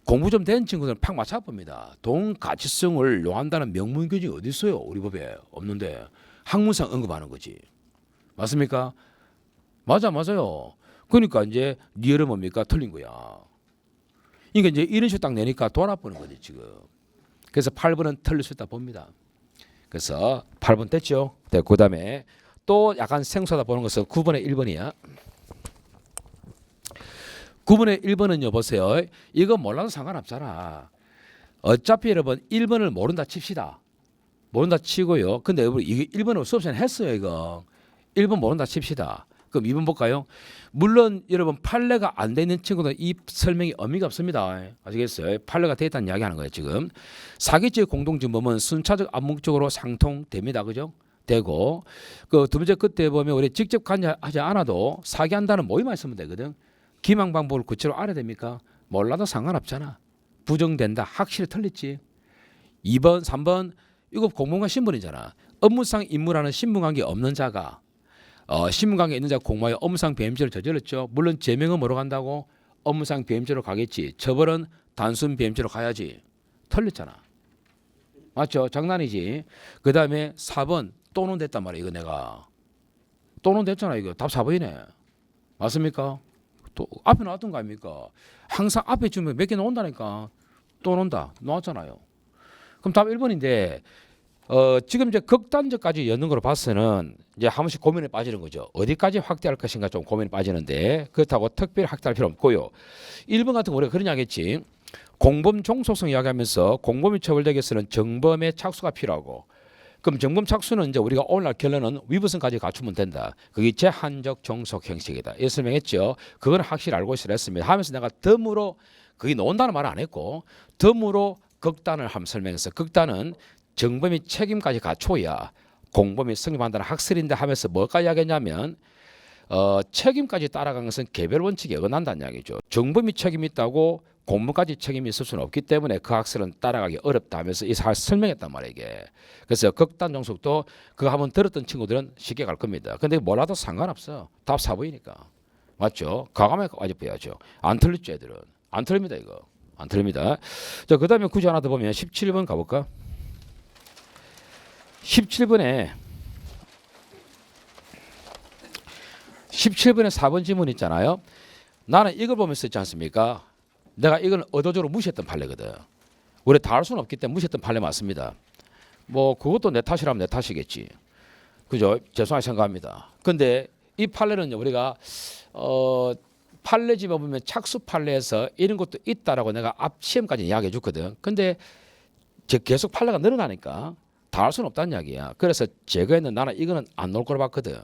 공부 좀 된 친구들은 팍 맞춰봅니다. 동가치성을 요한다는 명문 규정이 어디 있어요? 우리 법에 없는데 학문상 언급하는 거지. 맞습니까? 맞아요. 그러니까 이제 리얼은 뭡니까? 틀린 거야. 그러니까 이제 이런 식으로 딱 내니까 돌아보는 거지 지금. 그래서 8번은 틀릴 수 있다 봅니다. 그래서 8번 됐죠? 네, 그 다음에 또 약간 생소하다 보는 것은 9번의 1번이야. 9번의 1번은요 보세요. 이거 몰라도 상관없잖아. 어차피 여러분 1번을 모른다 칩시다. 모른다 치고요. 근데 여러분 이게 1번을 수업시간에 했어요 이거. 1번 모른다 칩시다. 그럼 2번 볼까요? 물론 여러분 판례가 안 돼 있는 친구들은 이 설명이 의미가 없습니다. 아시겠어요? 판례가 돼 있다는 이야기 하는 거예요 지금. 사기죄의 공동증범은 순차적 암묵적으로 상통됩니다. 그죠? 되고 그 두 번째 끝에 보면 우리 직접 관여하지 않아도 사기한다는 모의만 있으면 되거든. 기망 방법을 구체로 알아야 됩니까? 몰라도 상관없잖아. 부정된다. 확실히 틀렸지. 2번, 3번 이거 공무원과 신분이잖아. 업무상 임무라는 신분관계 없는 자가 신분관계 있는 자가 공모하여 업무상 배임죄를 저질렀죠. 물론 제명은 뭐로 간다고? 업무상 배임죄로 가겠지. 처벌은 단순 배임죄로 가야지. 틀렸잖아. 맞죠? 장난이지. 그 다음에 4번 또는 됐단 말이야. 이거 내가. 또는 됐잖아. 이거 답 4번이네. 맞습니까? 또 앞에 나왔던 거 아닙니까? 항상 앞에 주면 몇 개 나온다니까. 또 나온다. 나왔잖아요. 그럼 답 1번인데 지금 이제 극단적까지 여는 걸로 봐서는 이제 한 번씩 고민에 빠지는 거죠. 어디까지 확대할 것인가 좀 고민에 빠지는데 그렇다고 특별히 확대할 필요 없고요. 1번 같은 거 우리가 그런 이야기했지. 공범 종속성 이야기하면서 공범이 처벌되기 위해서는 정범의 착수가 필요하고 그럼 정범 착수는 이제 우리가 오늘날 결론은 위법성까지 갖추면 된다. 그게 제한적 종속 형식이다. 이 설명했죠. 그건 확실히 알고 있으라 했습니다. 하면서 내가 덤으로 그게 나온다는 말은 안 했고 덤으로 극단을 한번 설명했어. 극단은 정범이 책임까지 갖춰야 공범이 성립한다는 학설인데 하면서 뭐까지 이야기했냐면 책임까지 따라간 것은 개별 원칙에 어긋난다는 이야기죠. 정범이 책임이 있다고 공범까지 책임이 있을 수는 없기 때문에 그 학설은 따라가기 어렵다 하면서 이 사실 설명했단 말이에요 이게. 그래서 극단 종속도 그거 한번 들었던 친구들은 쉽게 갈 겁니다. 근데 몰라도 상관없어. 답 4번이니까. 맞죠? 과감하게 봐야죠. 안 틀렸죠 애들은. 안 틀립니다 이거. 안 틀립니다. 자, 그 다음에 굳이 하나 더 보면 17번 가볼까? 17번에 4번 지문 있잖아요. 나는 이걸 보면서 있지 않습니까? 내가 이건 의도적으로 무시했던 판례거든. 우리 다 할 수는 없기 때문에 무시했던 판례 맞습니다. 뭐 그것도 내 탓이라면 내 탓이겠지. 그죠? 죄송하게 생각합니다. 근데 이 판례는 우리가 판례집에 보면 착수 판례에서 이런 것도 있다라고 내가 앞 시험까지 이야기해 줬거든. 근데 계속 판례가 늘어나니까 다 할 수는 없다는 이야기야. 그래서 제거했는 나는 이거는 안 나올 거로 봤거든.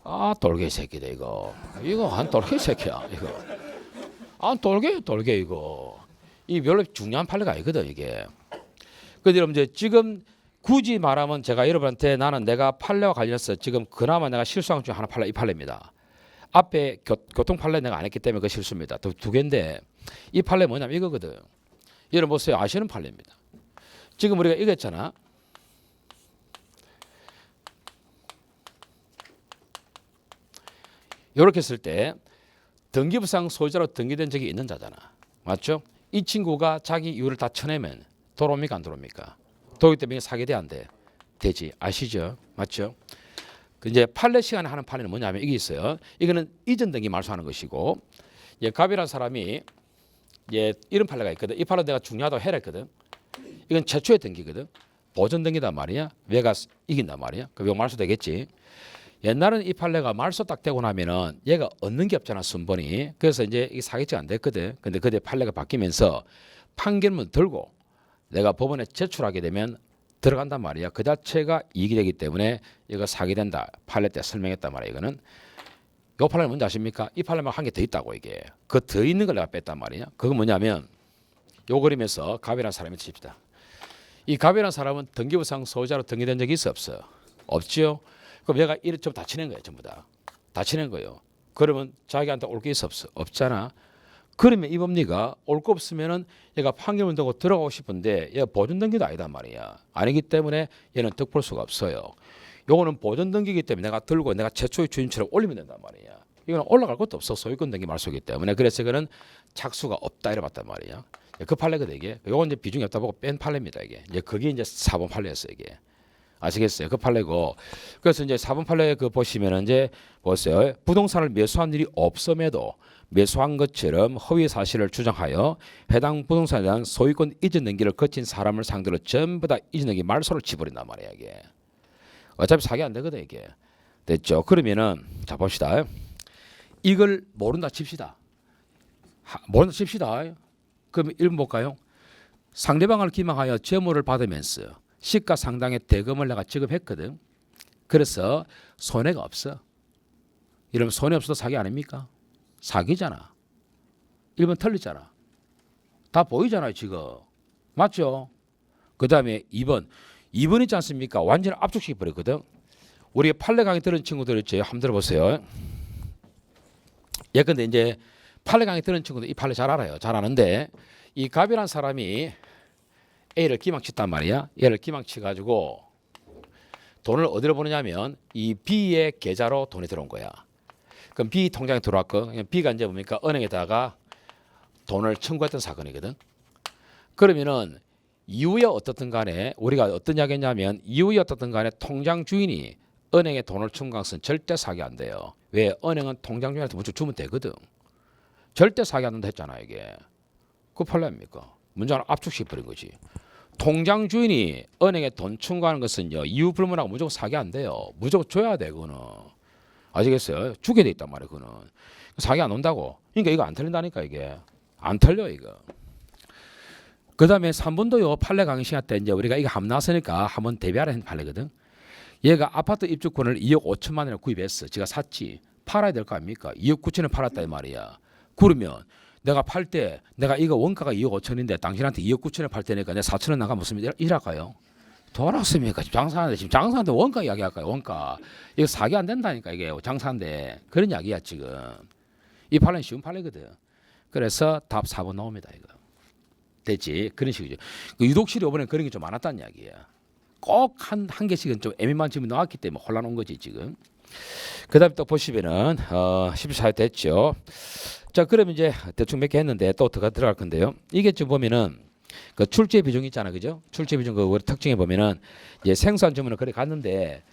아 돌개 새끼다 이거 한 돌개 새끼야 이거. 아 돌개 이거. 이 별로 중요한 판례가 아니거든 이게. 근데 여러분 이제 지금 굳이 말하면 제가 여러분한테 나는 내가 판례와 관련해서 지금 그나마 내가 실수한 중 하나 판례 이 판례입니다. 앞에 교통 판례 내가 안 했기 때문에 그 실수입니다. 두 개인데 이 판례 뭐냐면 이거거든. 여러분 보세요. 아시는 판례입니다. 지금 우리가 이거 했잖아. 이렇게 했을 때 등기부상 소유자로 등기된 적이 있는 자잖아. 맞죠? 이 친구가 자기 이유를 다 쳐내면 돌아옵니까 안 돌아옵니까? 돌기 때문에 사기돼 안 돼? 되지. 아시죠? 맞죠? 이제 판례 시간에 하는 판례는 뭐냐면 이게 있어요. 이거는 이전 등기 말소하는 것이고 갑이라는 사람이 이런 판례가 있거든. 이 판례 내가 중요하다고 해랬거든. 이건 최초의 등기거든. 보전 등기단 말이야. 얘가 이긴단 말이야. 그럼 말소 되겠지. 옛날에는 이 판례가 말소 딱 되고 나면은 얘가 얻는 게 없잖아 순번이. 그래서 이제 이 사기죄가 안 됐거든. 근데 그때 판례가 바뀌면서 판결문 들고 내가 법원에 제출하게 되면 들어간단 말이야. 그 자체가 이익이 되기 때문에 이거 사기된다. 판례 때 설명했단 말이야. 이거는 이 판례는 뭔지 아십니까? 이 판례만 한 개 더 있다고 이게. 그 더 있는 걸 내가 뺐단 말이야. 그건 뭐냐면 요 그림에서 갑이라는 사람이 칩시다. 이 갑이라는 사람은 등기부상 소유자로 등기된 적이 있어 없어? 없지요. 그럼 얘가 이를 좀 다치는 거예요. 전부 다. 다치는 거예요. 그러면 자기한테 올 게 있어 없어? 없잖아. 그러면 이 법리가 올 거 없으면은 얘가 판결문 두고 들어가고 싶은데 얘가 보존 등기도 아니단 말이야. 아니기 때문에 얘는 득볼 수가 없어요. 요거는 보존 등기이기 때문에 내가 들고 내가 최초의 주인처럼 올리면 된단 말이야. 이건 올라갈 것도 없어. 소유권 등기 말소이기 때문에. 그래서 이거는 착수가 없다 이래 봤단 말이에요. 그 판례거든 이게. 요건 이제 비중이 없다 보고 뺀 판례입니다 이게. 이제 그게 이제 4번 판례였어 이게. 아시겠어요? 그 판례고. 그래서 이제 4번 판례 그 보시면은 이제 보세요. 부동산을 매수한 일이 없음에도 매수한 것처럼 허위 사실을 주장하여 해당 부동산에 대한 소유권 이전 등기를 거친 사람을 상대로 전부 다 이전 등기 말소를 지버린단 말이야 이게. 어차피 사기 안 되거든 이게. 됐죠? 그러면은 자 봅시다. 이걸 모른다 칩시다. 모른다 칩시다. 그럼 1번 볼까요? 상대방을 기망하여 재물을 받으면서 시가 상당의 대금을 내가 지급했거든. 그래서 손해가 없어. 이러면 손해 없어도 사기 아닙니까? 사기잖아. 1번 틀리잖아. 다 보이잖아요 지금. 맞죠? 그 다음에 2번. 2번 있지 않습니까? 완전히 압축시켜버렸거든. 우리가 판례 강의 들은 친구들 있죠. 한번 들어보세요. 예컨대 이제 판례 강의 들은 친구들 이 판례 잘 알아요. 잘 아는데 이 갑이라는 사람이 A를 기망쳤단 말이야. 얘를 기망쳐가지고 돈을 어디로 보내냐면 이 B의 계좌로 돈이 들어온 거야. 그럼 B 통장에 들어왔고 B가 이제 뭡니까? 은행에다가 돈을 청구했던 사건이거든. 그러면은 이후에 어떻든 간에 우리가 어떤 이야기 했냐면 이후에 어떻든 간에 통장 주인이 은행에 돈을 청구한 것은 절대 사기 안 돼요. 왜? 은행은 통장 주인한테 먼저 주면 되거든. 절대 사기 안 된다 했잖아 이게. 그 판례입니까? 문장을 압축시켜버린 거지. 통장 주인이 은행에 돈 청구하는 것은요 이유 불문하고 무조건 사기 안 돼요. 무조건 줘야 돼 그거는. 아시겠어요? 주게 돼 있단 말이에요 그거는. 사기 안 온다고. 그러니까 이거 안 틀린다니까 이게. 안 틀려 이거. 그 다음에 3번도요 판례 강의 시간 때 이제 우리가 이거 한번 나왔으니까 한번 대비하라 한 판례거든. 얘가 아파트 입주권을 2억 5천만 원에 구입했어. 제가 샀지. 팔아야 될 거 아닙니까? 2억 9천에 팔았다 이 말이야. 그러면 내가 팔 때 내가 이거 원가가 2억 5천인데 당신한테 2억 9천에 팔 때니까 내가 4천 원 나가 무슨 일할까요? 돌았습니까? 지금 장사하는데 지금 장사하는데 원가 이야기할까요? 원가. 이거 사기 안 된다니까 이게 장사인데 그런 이야기야 지금. 이 판례는 쉬운 판례거든. 그래서 답 4번 나옵니다 이거. 됐지? 그런 식이죠. 그 유독실이 이번에 그런 게 좀 많았다는 이야기야. 꼭 한 개씩은 좀 애매한 질문이 나왔기 때문에 혼란 온 거지 지금. 그 다음에 또 보시면은 14회 됐죠. 자 그러면 이제 대충 몇 개 했는데 또 들어갈 건데요. 이게 지금 보면은 그 출제 비중 있잖아, 그죠? 출제 비중 그 특징에 보면은 이제 생소한 질문을 그래 갔는데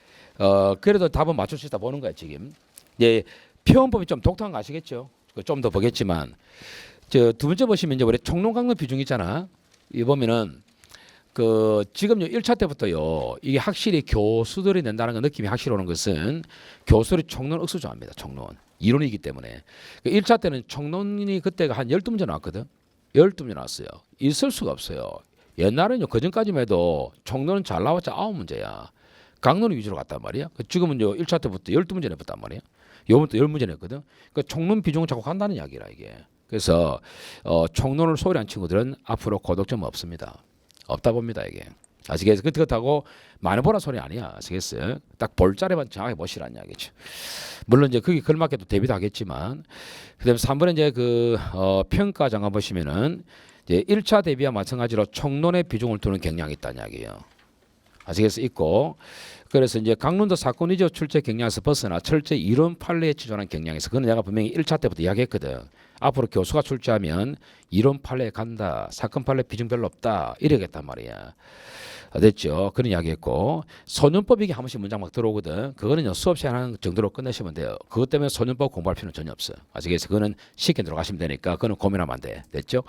그래도 답은 맞출 수 있다 보는 거야 지금. 이제 표현법이 좀 독특한 거 아시겠죠? 좀 더 보겠지만 저 두 번째 보시면 이제 우리 총론 강론 비중 있잖아. 이 보면은 그 지금 1차 때부터요 이게 확실히 교수들이 낸다는 거 느낌이 확실히 오는 것은 교수들이 총론 억수 좋아합니다. 총론 이론이기 때문에 1차 때는 총론이 그때가 한 12문제 나왔거든. 12문제 나왔어요. 있을 수가 없어요. 옛날에는요 그전까지만 해도 총론은 잘 나왔자 9문제야. 강론이 위주로 갔단 말이야. 지금은요 1차 때부터 12문제 냈단 말이야. 요번도 10문제 냈거든. 그러니까 총론 비중을 자꾸 간다는 이야기라 이게. 그래서 총론을 소홀히 한 친구들은 앞으로 고득점 없습니다. 없다 봅니다 이게. 아시겠어요? 그렇다고 많이 보라 소리 아니야. 아시겠어요? 딱 볼자리만 정확히 보시라는 이야기죠. 물론 이제 그게 걸맞게도 대비도 하겠지만 그다음에 3번에 이제 그 평가 장관 보시면은 이제 1차 대비와 마찬가지로 총론의 비중을 두는 경향이 있다는 이야기예요. 아시겠어요? 있고 그래서 이제 강론도 사건 위조 출제 경향에서 벗어나 철저 이론 판례에 치존한 경향에서 그건 내가 분명히 1차 때부터 이야기했거든. 앞으로 교수가 출제하면 이론 판례에 간다. 사건 판례 비중 별로 없다. 이러겠단 말이야. 됐죠? 그런 이야기했고 소년법 이게 한 번씩 문장 막 들어오거든. 그거는 수업 시간 정도로 끝내시면 돼요. 그것 때문에 소년법 공부할 필요는 전혀 없어. 아시겠어요? 그거는 쉽게 들어가시면 되니까 그거는 고민하면 안 돼. 됐죠?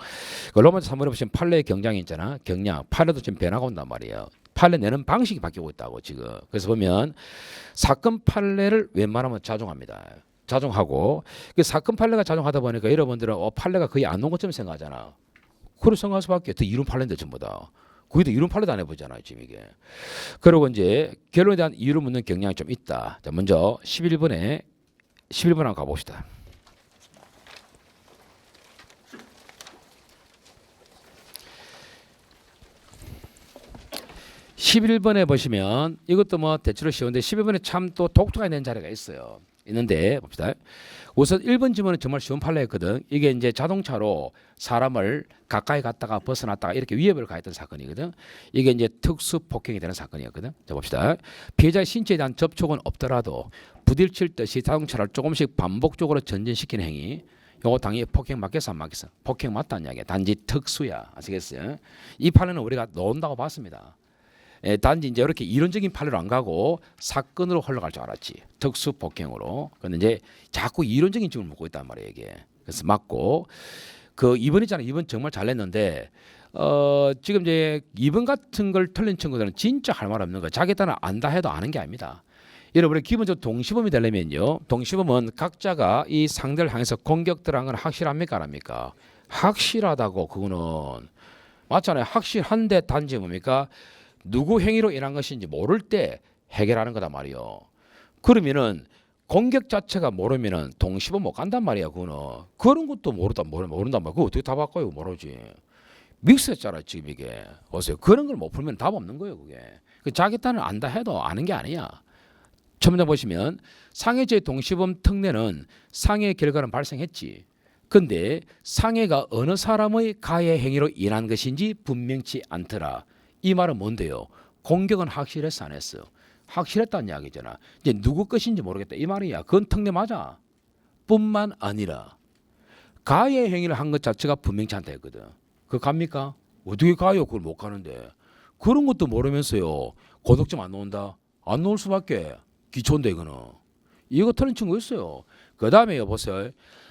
로마 3번에 보시면 판례의 경향이 있잖아. 경향. 판례도 지금 변화가 온단 말이에요. 판례 내는 방식이 바뀌고 있다고 지금. 그래서 보면 사건 판례를 웬만하면 자중합니다. 자중하고 그 사건 판례가 자중하다 보니까 여러분들은 판례가 거의 안 나온 것처럼 생각하잖아. 그렇게 생각할 수밖에. 더 이론 판례인데 전부 다. 거기도 이론 판례도 안 해보잖아요 지금 이게. 그리고 이제 결론에 대한 이유를 묻는 경향이 좀 있다. 자 먼저 11번에 11번 한번 가봅시다. (11번에) 보시면 이것도 뭐 대체로 쉬운데 11번에 참 또 독특하게 낸 자리가 있어요. 있는데 봅시다. 우선 1번 지문은 정말 쉬운 판례였거든. 이게 이제 자동차로 사람을 가까이 갔다가 벗어났다가 이렇게 위협을 가했던 사건이거든. 이게 이제 특수 폭행이 되는 사건이었거든. 자 봅시다. 피해자의 신체에 대한 접촉은 없더라도 부딪힐 듯이 자동차를 조금씩 반복적으로 전진시키는 행위. 요거 당연히 폭행 맞겠어 안 맞겠어? 폭행 맞다는 이야기야. 단지 특수야. 아시겠어요? 이 판례는 우리가 놓은다고 봤습니다. 단지 이제 이렇게 이론적인 판례로 안 가고 사건으로 흘러갈 줄 알았지. 특수 폭행으로. 근데 이제 자꾸 이론적인 질문을 묻고 있단 말이에요, 이게. 그래서 맞고 그 2번 있잖아요. 2번 정말 잘 냈는데 지금 이제 2번 같은 걸 틀린 친구들은 진짜 할 말 없는 거야. 자기 딴을 안다 해도 아는 게 아닙니다. 여러분 기본적으로 동시범이 되려면요. 동시범은 각자가 이 상대를 향해서 공격 들어간 건 확실합니까? 안 합니까? 확실하다고. 그거는 맞잖아요. 확실한데 단지 뭡니까? 누구 행위로 인한 것인지 모를 때 해결하는 거단 말이요. 그러면은 공격 자체가 모르면은 동시범 못 간단 말이야. 그거는 그런 것도 모른단 말이야. 그거 어떻게 다 바꿔요? 모르지. 믹스했잖아 지금 이게. 보세요. 그런 걸 못 풀면 답 없는 거예요. 그게. 자기 딴을 안다 해도 아는 게 아니야. 첫 문장 보시면 상해죄 동시범 특례는 상해 결과는 발생했지. 근데 상해가 어느 사람의 가해 행위로 인한 것인지 분명치 않더라. 이 말은 뭔데요? 공격은 확실했어 안 했어? 확실했다는 이야기잖아. 이제 누구 것인지 모르겠다 이 말이야. 그건 특례 맞아. 뿐만 아니라 가해 행위를 한 것 자체가 분명치 않다 했거든. 그거 갑니까? 어떻게 가요? 그걸 못 가는데. 그런 것도 모르면서요. 고독점 안 나온다? 안 나올 수밖에. 기초인데 이거는. 이거 틀린 친구 있어요. 그 다음에 여보세요.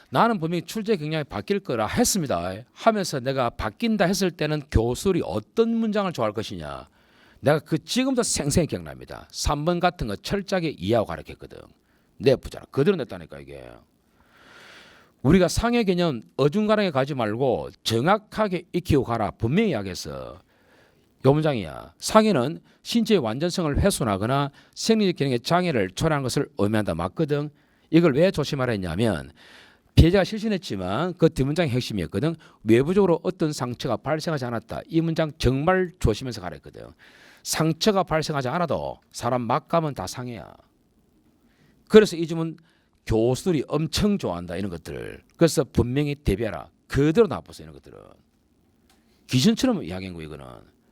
나는 분명히 출제 경향이 바뀔 거라 했습니다. 하면서 내가 바뀐다 했을 때는 교수들이 어떤 문장을 좋아할 것이냐. 내가 그 지금도 생생히 기억납니다. 3번 같은 거 철저하게 이해하고 가르쳤거든. 내부잖아. 그대로 냈다니까 이게. 우리가 상해 개념 어중간하게 가지 말고 정확하게 익히고 가라. 분명히 이야기했어. 요 문장이야. 상해는 신체의 완전성을 훼손하거나 생리적 기능의 장애를 초래하는 것을 의미한다. 맞거든. 이걸 왜 조심하라 했냐면 피해자가 실신했지만 그 뒷문장의 핵심이었거든. 외부적으로 어떤 상처가 발생하지 않았다. 이 문장 정말 조심해서 가라 했거든. 상처가 발생하지 않아도 사람 막 가면 다 상해야. 그래서 이 점은 교수들이 엄청 좋아한다. 이런 것들을. 그래서 분명히 대비하라. 그대로 놔보세요. 이런 것들은. 귀신처럼 이야기한 거 이거는.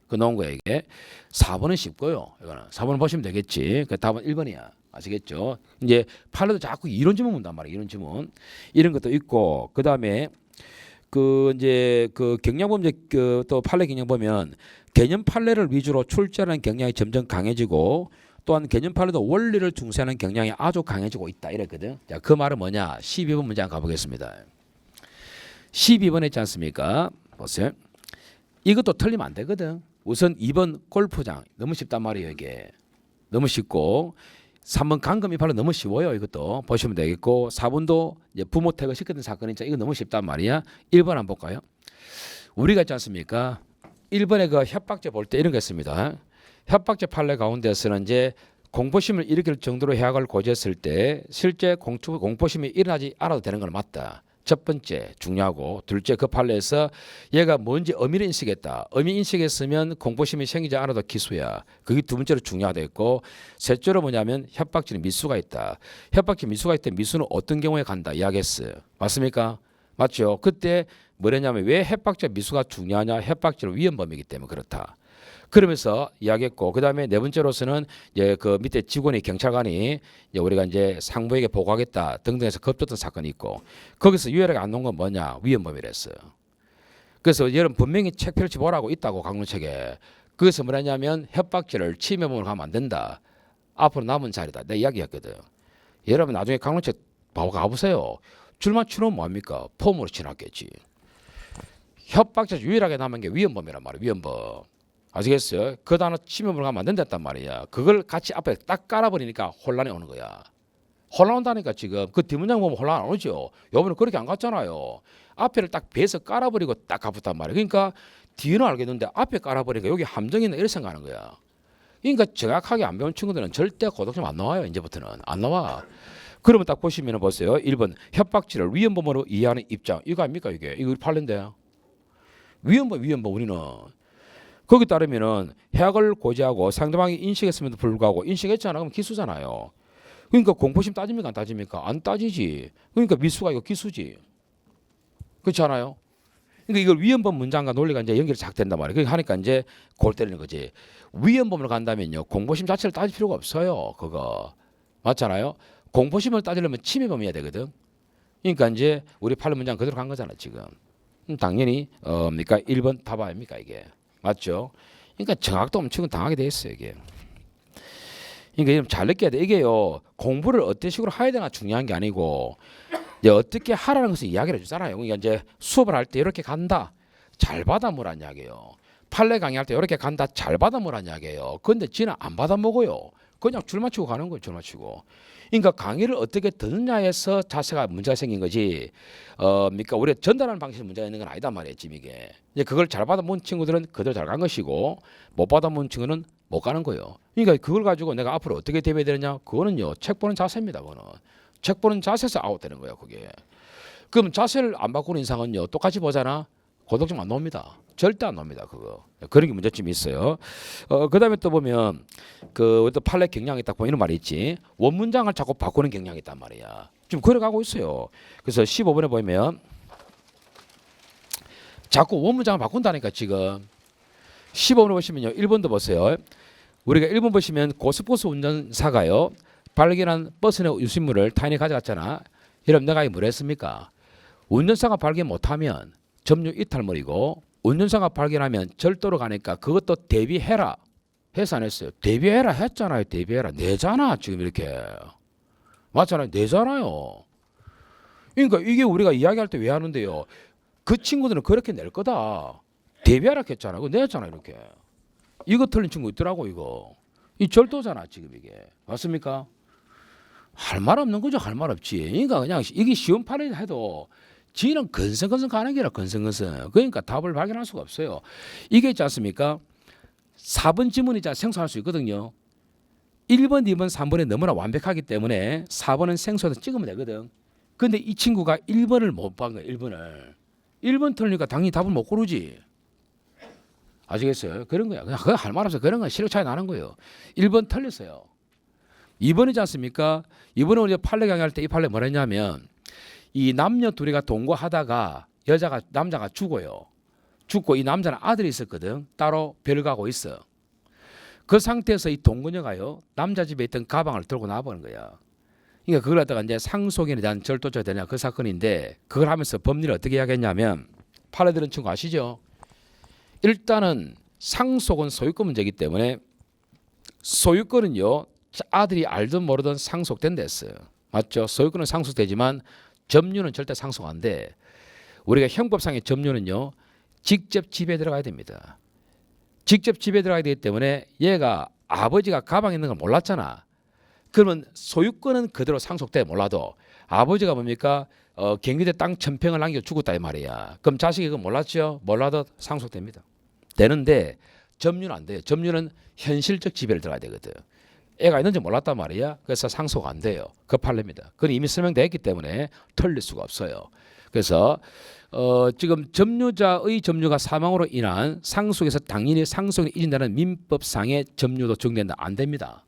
그 나온 거야 이게. 4번은 쉽고요. 이거는 4번 보시면 되겠지. 그 답은 1번이야. 아시겠죠? 이제 판례도 자꾸 이런 질문 문단 말이야. 이런 질문. 이런 것도 있고 그다음에 그 이제 그 경향범죄 또 판례 경향 보면 개념 판례를 위주로 출제하는 경향이 점점 강해지고 또한 개념 판례도 원리를 중시하는 경향이 아주 강해지고 있다. 이랬거든. 자, 그 말은 뭐냐? 12번 문장 가보겠습니다. 12번 했지 않습니까? 보세요. 이것도 틀리면 안 되거든. 우선 2번 골프장 너무 쉽단 말이에요. 이게 너무 쉽고 3번 강금이 바로 너무 쉬워요. 이것도 보시면 되겠고 4번도 이제 부모 퇴거 시켰던 사건이죠. 이거 너무 쉽단 말이야. 1번 한번 볼까요? 우리가 있지 않습니까? 1번에 그 협박죄 볼 때 이런 거 있습니다. 협박죄 판례 가운데서는 이제 공포심을 일으킬 정도로 해악을 고지했을 때 실제 공포심이 일어나지 않아도 되는 건 맞다. 첫 번째 중요하고 둘째 그 판례에서 얘가 뭔지 의미를 인식했다. 의미 인식했으면 공포심이 생기지 않아도 기소야. 그게 두 번째로 중요하다 했고 셋째로 뭐냐면 협박죄는 미수가 있다. 협박죄 미수가 있을 때 미수는 어떤 경우에 간다 이야기했어요. 맞습니까? 맞죠? 그때 뭐랬냐면 왜 협박죄 미수가 중요하냐. 협박죄는 위헌범이기 때문에 그렇다. 그러면서 이야기했고 그다음에 네 번째로서는 이제 그 밑에 직원이 경찰관이 이제 우리가 이제 상부에게 보고하겠다 등등해서 겁줬던 사건이 있고 거기서 유일하게 안 놓은 건 뭐냐 위헌범이랬어요. 그래서 여러분 분명히 책 펼쳐 보라고 있다고 강론책에 거기서 뭐냐면 협박죄를 침해범으로 가면 안 된다. 앞으로 남은 자리다. 내 이야기였거든. 여러분 나중에 강론책 가보세요. 줄만 치놓으면 뭐합니까? 폼으로 치놨겠지. 협박죄 유일하게 남은 게 위헌범이란 말이에요. 위헌범. 아시겠어요? 그 단어 침해범으로 가면 안 된단 말이야. 그걸 같이 앞에 딱 깔아버리니까 혼란이 오는 거야. 혼란 온다니까 지금. 그 뒷문장 보면 혼란 안 오죠. 요번에 그렇게 안 갔잖아요. 앞에를 딱 배서 깔아버리고 딱 가붙단 말이야. 그러니까 뒤는 알겠는데 앞에 깔아버리니까 여기 함정이 있나 이렇게 생각하는 거야. 그러니까 정확하게 안 배운 친구들은 절대 고독점 안 나와요. 이제부터는 안 나와. 그러면 딱 보시면 보세요. 1번 협박죄를 위헌범으로 이해하는 입장. 이거 아닙니까 이게? 이거 판례인데. 위헌범 우리는. 거기 따르면은 해악을 고지하고 상대방이 인식했음에도 불구하고 인식했잖아. 그럼 기수잖아요. 그러니까 공포심 따집니까 안 따집니까? 안 따지지. 그러니까 미수가 이거 기수지. 그렇지 않아요? 그러니까 이걸 위헌범 문장과 논리가 이제 연결이 잘 된단 말이에요. 그러니까 하니까 이제 골 때리는 거지. 위헌범으로 간다면요. 공포심 자체를 따질 필요가 없어요. 그거. 맞잖아요. 공포심을 따지려면 침해범이어야 되거든. 그러니까 이제 우리 판례 문장 그대로 간 거잖아 지금. 당연히 그러니까 1번 답 아닙니까 이게. 맞죠? 그러니까 정확도 엄청 당하게 돼 있어요 이게. 그러니까 잘 느껴야 돼. 이게요 공부를 어떤 식으로 해야 되나 중요한 게 아니고 이제 어떻게 하라는 것을 이야기를 해주잖아요. 그러니까 이제 수업을 할 때 이렇게 간다. 잘 받아 먹으란 이야기예요. 판례 강의할 때 이렇게 간다. 잘 받아 먹으란 이야기예요. 근데 지는 안 받아 먹어요. 그냥 줄 맞추고 가는 거예요. 줄 맞추고. 그러니까 강의를 어떻게 듣느냐에서 자세가 문제가 생긴 거지. 그러니까 우리가 전달하는 방식에 문제가 있는 건 아니단 말이에요. 지금 이게. 이제 그걸 잘 받아 먹은 친구들은 그대로 잘 간 것이고 못 받아 먹은 친구는 못 가는 거예요. 그러니까 그걸 가지고 내가 앞으로 어떻게 대비해야 되느냐? 그거는요. 책 보는 자세입니다. 그거는. 책 보는 자세에서 아웃되는 거예요. 그게. 그럼 자세를 안 바꾸는 이상은요. 똑같이 보잖아. 고독점 안 나옵니다. 절대 안 나옵니다. 그거. 그런 게 문제점이 있어요. 그다음에 또 보면 또 판례 경향이 딱 보면 이런 말이 있지. 원문장을 자꾸 바꾸는 경향이 있단 말이야. 지금 그래 가고 있어요. 그래서 15번에 보면 자꾸 원문장을 바꾼다니까 지금. 15번에 보시면요. 1번도 보세요. 우리가 1번 보시면 고속버스 운전사가요. 발견한 버스 내 유실물을 타인이 가져갔잖아. 여러분 내가 이 뭘 했습니까? 운전사가 발견 못하면 점유 이탈물이고 운전사가 발견하면 절도로 가니까 그것도 대비해라. 해서 안 했어요. 대비해라 했잖아요. 대비해라. 내잖아. 지금 이렇게. 맞잖아요. 내잖아요. 그러니까 이게 우리가 이야기할 때 왜 하는데요. 그 친구들은 그렇게 낼 거다. 대비하라 했잖아. 그거 내잖아. 이렇게. 이거 틀린 친구 있더라고 이거. 이 절도잖아. 지금 이게. 맞습니까? 할 말 없는 거죠. 할 말 없지. 그러니까 그냥 이게 쉬운 판을 해도 지는 건성건성 가는 게라 건성건성. 그러니까 답을 발견할 수가 없어요. 이게 있지 않습니까? 4번 지문이 생소할 수 있거든요. 1번, 2번, 3번이 너무나 완벽하기 때문에 4번은 생소해서 찍으면 되거든. 근데 이 친구가 1번을 못 본 거야. 1번을. 1번 틀리니까 당연히 답을 못 고르지. 아시겠어요? 그런 거야. 그냥 그거 할 말 없어. 그런 건 실력 차이 나는 거예요. 1번 틀렸어요. 2번이지 않습니까? 2번은 우리가 판례 강의할 때 이 판례 뭐라 했냐면 이 남녀 둘이가 동거하다가 남자가 죽어요. 죽고 이 남자는 아들이 있었거든. 따로 별가고 있어. 그 상태에서 이 동거녀가요. 남자 집에 있던 가방을 들고 나와버린 거야. 그러니까 그걸 갖다가 이제 상속인에 대한 절도죄가 되냐 그 사건인데 그걸 하면서 법리를 어떻게 이야기했냐면 판례 들은 친구 아시죠? 일단은 상속은 소유권 문제이기 때문에 소유권은요. 아들이 알든 모르든 상속된다 했어요. 맞죠? 소유권은 상속되지만 점유는 절대 상속 안 돼. 우리가 형법상의 점유는요. 직접 집에 들어가야 됩니다. 직접 집에 들어가야 되기 때문에 얘가 아버지가 가방에 있는 걸 몰랐잖아. 그러면 소유권은 그대로 상속돼 몰라도 아버지가 뭡니까? 경기대 땅 1000평을 남겨 죽었다 이 말이야. 그럼 자식이 그거 몰랐죠? 몰라도 상속됩니다. 되는데 점유는 안 돼요. 점유는 현실적 지배를 들어가야 되거든. 애가 있는지 몰랐단 말이야. 그래서 상속 안 돼요. 그 판례입니다. 그건 이미 설명되었기 때문에 틀릴 수가 없어요. 그래서 지금 점유자의 점유가 사망으로 인한 상속에서 당연히 상속이 이진다는 민법상의 점유도 적용된다. 안 됩니다.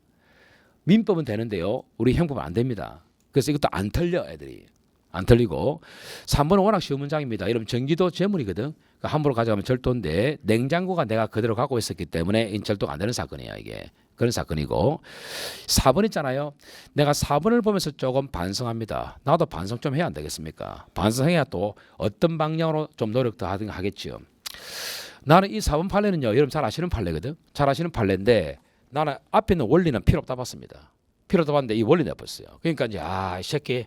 민법은 되는데요. 우리 형법은 안 됩니다. 그래서 이것도 안 틀려 애들이. 안 틀리고 3번은 워낙 쉬운 문장입니다. 이러면 전기도 재물이거든. 함부로 가져가면 절도인데 냉장고가 내가 그대로 갖고 있었기 때문에 절도가 안 되는 사건이야 이게. 그런 사건이고 4번 있잖아요. 내가 4번을 보면서 조금 반성합니다. 나도 반성 좀 해야 안 되겠습니까? 반성해야 또 어떤 방향으로 좀 노력 더 하겠죠. 나는 이 4번 판례는요. 여러분 잘 아시는 판례거든. 잘 아시는 판례인데 나는 앞에 있는 원리는 필요 없다 봤습니다. 필요 없다 봤는데 이 원리는 없었어요. 그러니까 이제 이 새끼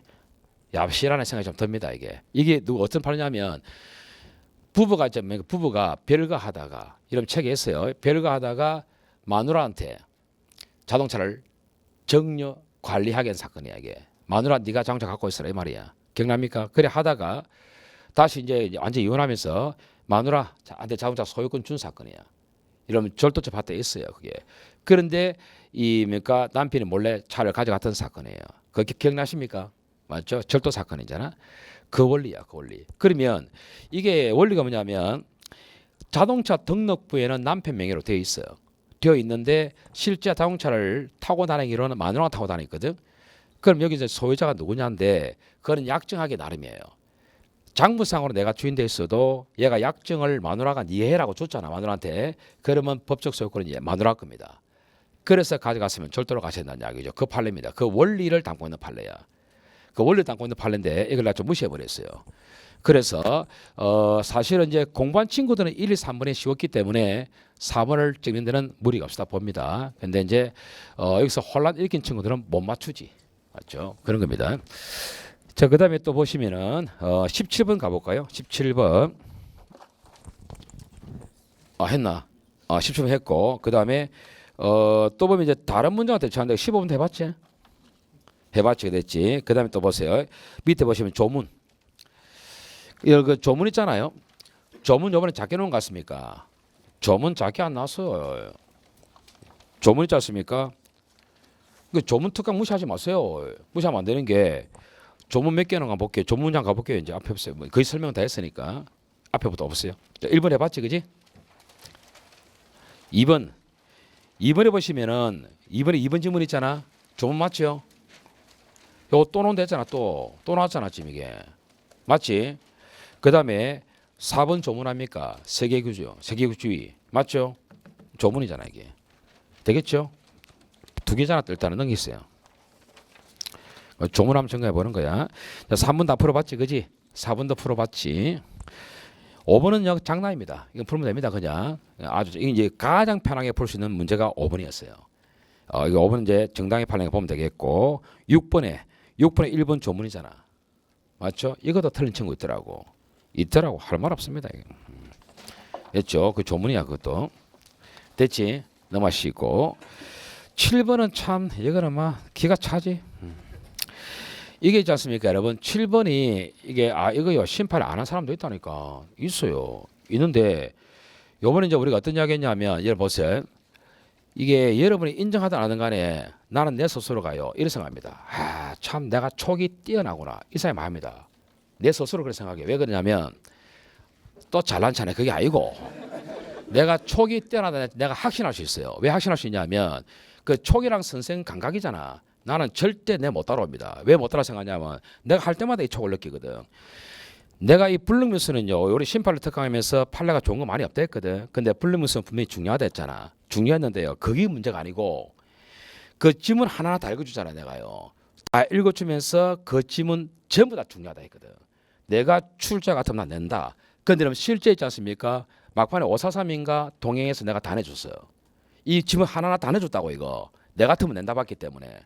얍실하네 생각이 좀 듭니다. 이게 누구 어떤 판례냐면 부부가 별거하다가 이런 책에 있어요. 별거하다가 마누라한테 자동차를 정려 관리하게 한 사건이야 이게. 마누라 네가 자동차 갖고 있어라 이 말이야. 기억납니까? 그래 하다가 다시 이제 완전 이혼하면서 마누라 한테 자동차 소유권 준 사건이야. 이러면 절도죄 받대 있어요 그게. 그런데 그러니까 남편이 몰래 차를 가져갔던 사건이에요. 그게 기억나십니까? 맞죠? 절도 사건이잖아. 그 원리야 그 원리. 그러면 이게 원리가 뭐냐면 자동차 등록부에는 남편 명의로 되어 있어요. 되어 있는데 실제 자동차를 타고 다니기로는 마누라가 타고 다니거든. 그럼 여기 이제 소유자가 누구냐인데 그거는 약정하기 나름이에요. 장부상으로 내가 주인 돼 있어도 얘가 약정을 마누라가 네 해라고 줬잖아 마누라한테. 그러면 법적 소유권은 마누라 겁니다. 그래서 가져갔으면 절도로 가셔야 된다는 이야기죠. 그 판례입니다. 그 원리를 담고 있는 판례야. 그 원리를 담고 있는 판례인데 이걸 내가 좀 무시해버렸어요. 그래서 사실은 이제 공부한 친구들은 1, 2, 3번이 쉬웠기 때문에 4번을 찍는 데는 무리가 없다 봅니다. 근데 이제 여기서 혼란 일으킨 친구들은 못 맞추지. 맞죠? 그런 겁니다. 자, 그 다음에 또 보시면은 17번 가볼까요? 17번. 했나? 17번 했고, 그 다음에 또 보면 이제 다른 문장을 대처하는데 15번 해봤지? 해봤지, 됐지. 그 다음에 또 보세요. 밑에 보시면 조문. 그 조문 있잖아요. 조문 요번에 작게 놓은 것 같습니까? 조문 작게 안 나왔어요. 조문 있지 않습니까? 그 조문 특강 무시하지 마세요. 무시하면 안 되는 게 조문 몇 개나 가볼게요. 조문 문장 가볼게요. 이제 앞에 보세요. 뭐 거의 설명 다 했으니까 앞에부터 없어요. 자, 1번 해봤지, 그지? 2번. 2번에 보시면은 2번 지문 있잖아. 조문 맞죠? 요거 또 놓은댔잖아. 또 나왔잖아 지금 이게. 맞지? 그 다음에 4번 조문합니까? 세계규죠. 세계주의. 맞죠? 조문이잖아 이게. 되겠죠? 두 개잖아. 일단은 넘기세요. 조문하면 점검해 보는 거야. 자, 3번 다 풀어봤지, 그지? 4번도 풀어봤지. 5번은 여기 장난입니다. 이거 풀면 됩니다, 그냥. 아주 이제 가장 편하게 풀 수 있는 문제가 5번이었어요. 이거 5번 이제 정당의 판례 보면 되겠고, 6번에 1번 조문이잖아. 맞죠? 이것도 틀린 친구 있더라고. 할 말 없습니다. 됐죠? 그 조문이야, 그것도. 됐지? 넘어가시고. 7번은 참 이거는 막 기가 차지. 이게 있지 않습니까, 여러분? 7번이 이게 이거요 심판을 안 한 사람도 있다니까. 있어요. 있는데 요번에 이제 우리가 어떤 이야기 했냐면, 여러분 보세요. 이게 여러분이 인정하든 안 하든 간에 나는 내 스스로가요 이런 생각합니다. 참 내가 촉이 뛰어나구나 이 생각이 많습니다. 내 스스로 그렇게 생각해요. 왜 그러냐면 또 잘난 차네 그게 아니고 내가 촉이 뛰어나다 내가 확신할 수 있어요. 왜 확신할 수 있냐면 그 촉이랑 선생 감각이잖아. 나는 절대 내 못 따라옵니다. 왜 못 따라 생각하냐면 내가 할 때마다 이 촉을 느끼거든. 내가 이 블랙뮤스는요 우리 심판을 특강하면서 판례가 좋은 거 많이 없다 했거든. 근데 블랙뮤스는 분명히 중요하다 했잖아. 중요했는데요 그게 문제가 아니고 그 지문 하나하나 다 읽어주잖아. 내가요 다 읽어주면서 그 지문 전부 다 중요하다 했거든. 내가 출제 같으면 난 낸다. 근데 실제 있지 않습니까? 막판에 543인가 동행해서 내가 다 내줬어요. 이 지문 하나하나 다 내줬다고. 이거 내 같으면 낸다 봤기 때문에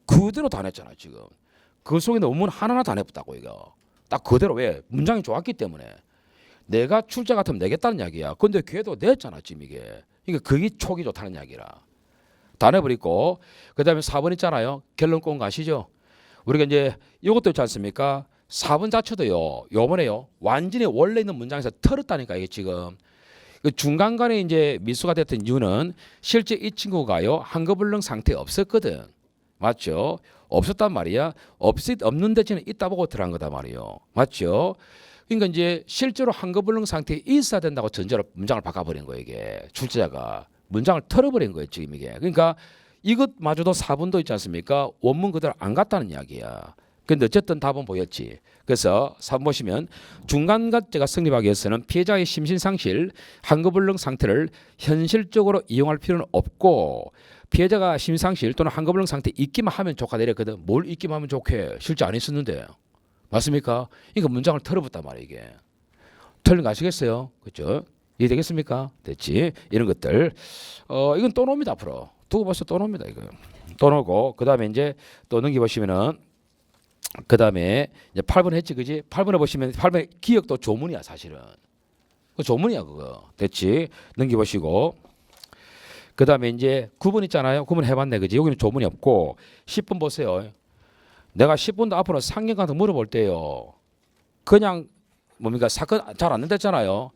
그대로 다 냈잖아. 지금 그 속에 논문 하나하나 다 냈다고. 이거 딱 그대로. 왜? 문장이 좋았기 때문에. 내가 출제 같으면 내겠다는 이야기야. 근데 걔도 냈잖아 지금 이게. 그러니까 그게 촉이 좋다는 이야기라. 다 내버리고 그 다음에 4번 있잖아요. 결론 꼰 거 아시죠? 우리가 이제 이것도 있지 않습니까? 4번 자체도요 요번에요 완전히 원래 있는 문장에서 털었다니까. 이게 지금 그 중간간에 이제 미수가 됐던 이유는 실제 이 친구가요 한거불능 상태에 없었거든. 맞죠? 없었단 말이야. 없는 대신에 있다 보고 들어간 거다 말이에요. 맞죠? 그러니까 이제 실제로 한거불능 상태에 있어야 된다고 전제로 문장을 바꿔버린 거예요. 이게 출제자가 문장을 털어버린 거예요 지금 이게. 그러니까 이것마저도 4번도 있지 않습니까? 원문 그대로 안 갔다는 이야기야. 근데 어쨌든 답은 보였지. 그래서 4번 보시면 중간가죄가 성립하기 위해서는 피해자의 심신상실 한거불능 상태를 현실적으로 이용할 필요는 없고 피해자가 심신상실 또는 한거불능 상태에 있기만 하면 좋다 내렸거든. 뭘 있기만 하면 좋게? 실제 안 있었는데. 맞습니까? 그러니까 문장을 털어봤단 말이에요. 이게. 틀린 거 아시겠어요? 그렇죠? 이해되겠습니까? 됐지? 이런 것들. 이건 또 놉니다. 앞으로. 두고 벌써 또 놉니다. 이거. 또 나오고 그 다음에 이제 또 넘겨보시면은 그 다음에 이제 8번 했지, 그지? 8번에 보시면 8번에 기억도 조문이야 사실은. 그 조문이야 그거. 됐지? 넘겨보시고 그 다음에 이제 9번 있잖아요. 9번 해봤네, 그지? 여기는 조문이 없고 10번 보세요. 내가 10번도 앞으로 상견관한테 물어볼 때요. 그냥 뭡니까 사건 잘 안 된댔잖아요.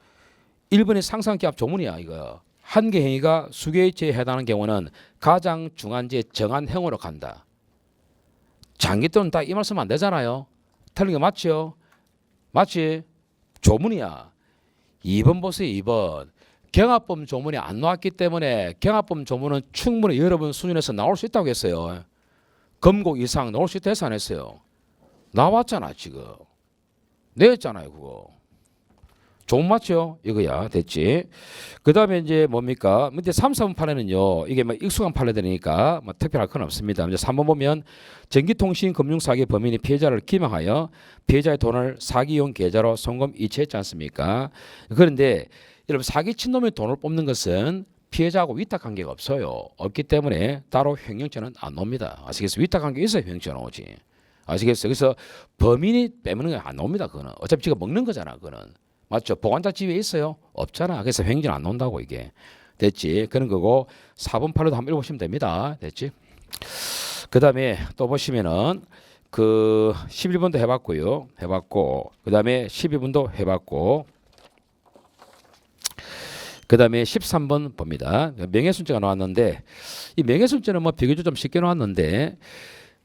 1번이 상상기합 조문이야 이거. 한 개 행위가 수개의 죄에 해당하는 경우는 가장 중한 죄 정한형으로 간다. 장기 또는 딱 이 말씀 안 되잖아요. 틀린 거 맞죠? 맞지? 조문이야. 2번 보세요. 2번. 경합범 조문이 안 나왔기 때문에 경합범 조문은 충분히 여러분 수준에서 나올 수 있다고 했어요. 검곡 이상 나올 수 있다 해서 안 했어요. 나왔잖아 지금. 냈잖아요 그거. 좋은 맞죠? 이거야. 됐지? 그 다음에 이제 뭡니까? 근데 3, 4번 판례는요, 이게 뭐 익숙한 판례들이니까 뭐 특별할 건 없습니다. 이제 3번 보면 전기통신 금융사기 범인이 피해자를 기망하여 피해자의 돈을 사기용 계좌로 송금 이체했지 않습니까? 그런데 여러분, 사기친 놈의 돈을 뽑는 것은 피해자하고 위탁 관계가 없어요. 없기 때문에 따로 횡령죄는 안 옵니다. 아시겠어요? 위탁 관계 있어야 횡령죄 나오지. 아시겠어요? 그래서 범인이 빼먹는 게 안 나옵니다. 그거는 어차피 지가 먹는 거잖아. 그거는. 맞죠? 보관자 집에 있어요? 없잖아. 그래서 횡령 안 나온다고 이게. 됐지? 그런 거고 4번 8번도 한번 읽어보시면 됩니다. 됐지? 그 다음에 또 보시면은 그 11번도 해봤고요. 해봤고 그 다음에 12번도 해봤고 그 다음에 13번 봅니다. 명예훼손죄가 나왔는데 이 명예훼손죄는 뭐 비교적 좀 쉽게 나왔는데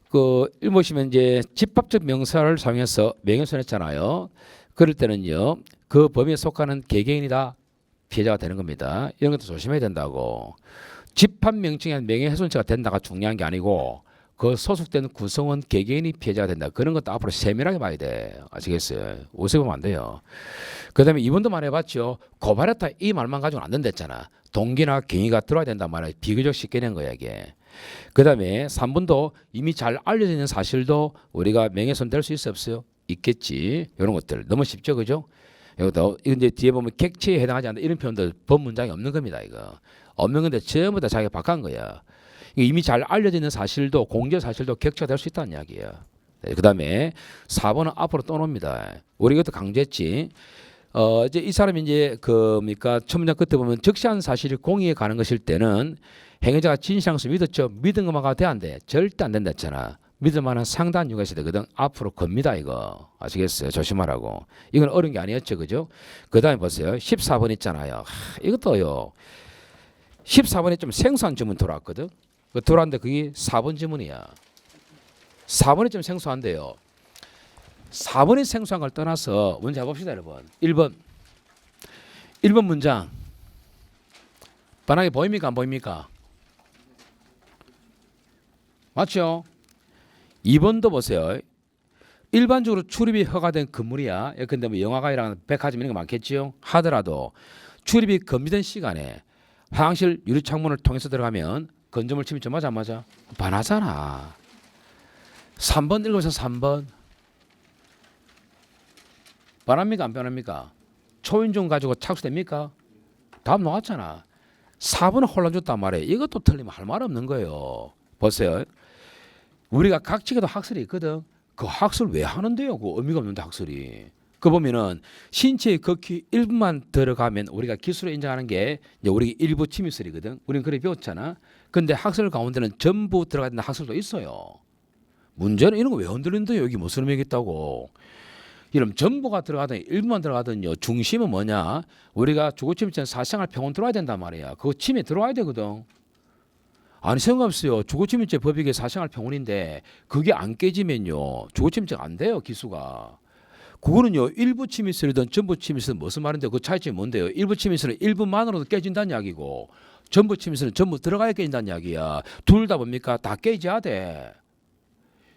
그 보시면 이제 집합적 명사를 사용해서 명예훼손했잖아요. 그럴 때는요. 그 범위에 속하는 개개인이 다 피해자가 되는 겁니다. 이런 것도 조심해야 된다고. 집합 명칭에 명예훼손죄가 된다가 중요한 게 아니고 그 소속된 구성원 개개인이 피해자가 된다. 그런 것도 앞으로 세밀하게 봐야 돼. 아시겠어요? 오세 보면 안 돼요. 그 다음에 이번도 말해봤죠. 고발했다 이 말만 가지고는 안 된댔잖아. 동기나 경위가 들어야 된단 말이야. 비교적 쉽게 낸 거야 이게. 그 다음에 3번도 이미 잘 알려져 있는 사실도 우리가 명예훼손 될 수 있어 없어요? 있겠지. 이런 것들 너무 쉽죠, 그죠? 이것도 이제 뒤에 보면 객체에 해당하지 않는다 이런 표현들 법 문장이 없는 겁니다. 이거 없는 건데 전부 다 자기가 바꾼 거야. 이미 잘 알려져 있는 사실도 공개 사실도 객체가 될 수 있다는 이야기야. 네, 그 다음에 4번은 앞으로 떠놉니다. 우리 이것도 강조했지. 이제 이 사람이 이제 뭡니까 첫 문장 끝에 보면 적시한 사실이 공의에 가는 것일 때는 행위자가 진실한 것을 믿었죠. 믿은 것만 가도 돼 안 돼? 절대 안 된다 했잖아. 믿을 만한 상당한 이유가 있어야 되거든. 앞으로 겁니다 이거. 아시겠어요? 조심하라고. 이건 어려운 게 아니었죠. 그죠? 그 다음에 보세요. 14번 있잖아요. 이것도요. 14번에 좀 생소한 질문 들어왔거든. 들어왔는데 그게 4번 질문이야. 4번이 좀 생소한데요. 4번이 생소한 걸 떠나서 문제 해봅시다 여러분. 1번 문장 반하게 보입니까 안 보입니까? 맞죠? 2번도 보세요. 일반적으로 출입이 허가된 건물이야. 근데 뭐 영화관이랑 백화점 이런 거 많겠지요. 하더라도 출입이 금지된 시간에 화장실 유리창문을 통해서 들어가면 건조물 침입죄 맞아 안 맞아? 반하잖아. 3번 읽어보세요. 3번. 반합니까 안 반합니까? 초인종 가지고 착수됩니까? 답 나왔잖아. 4번은 혼란 줬단 말이에요. 이것도 틀리면 할 말 없는 거예요. 보세요. 우리가 각지에도 학설이 있거든. 그 학설 왜 하는데요? 그 의미가 없는데 학설이. 그 보면은 신체의 극히 일부만 들어가면 우리가 기술로 인정하는 게 이제 우리 일부 침입설이거든. 우리는 그래 배웠잖아. 근데 학설 가운데는 전부 들어가 있는 학설도 있어요. 문제는 이런 거 왜 흔들린대요? 여기 무슨 의미가 있다고. 이런 전부가 들어가든 일부만 들어가든요. 중심은 뭐냐? 우리가 주거침입죄는 사생활 평온 들어와야 된단 말이야. 그거 침해 들어와야 되거든. 아니 생각없어요. 주거침입죄 법익의 사생활 평온인데 그게 안 깨지면요. 주거침입죄가 안 돼요. 기수가. 그거는요. 일부 침입설이든 전부 침입설은 무슨 말인데 그 차이점이 뭔데요? 일부 침입설은 일부만으로도 깨진다는 이야기고 전부 침입설은 전부 들어가야 깨진다는 이야기야. 둘 다 뭡니까? 다 깨져야 돼.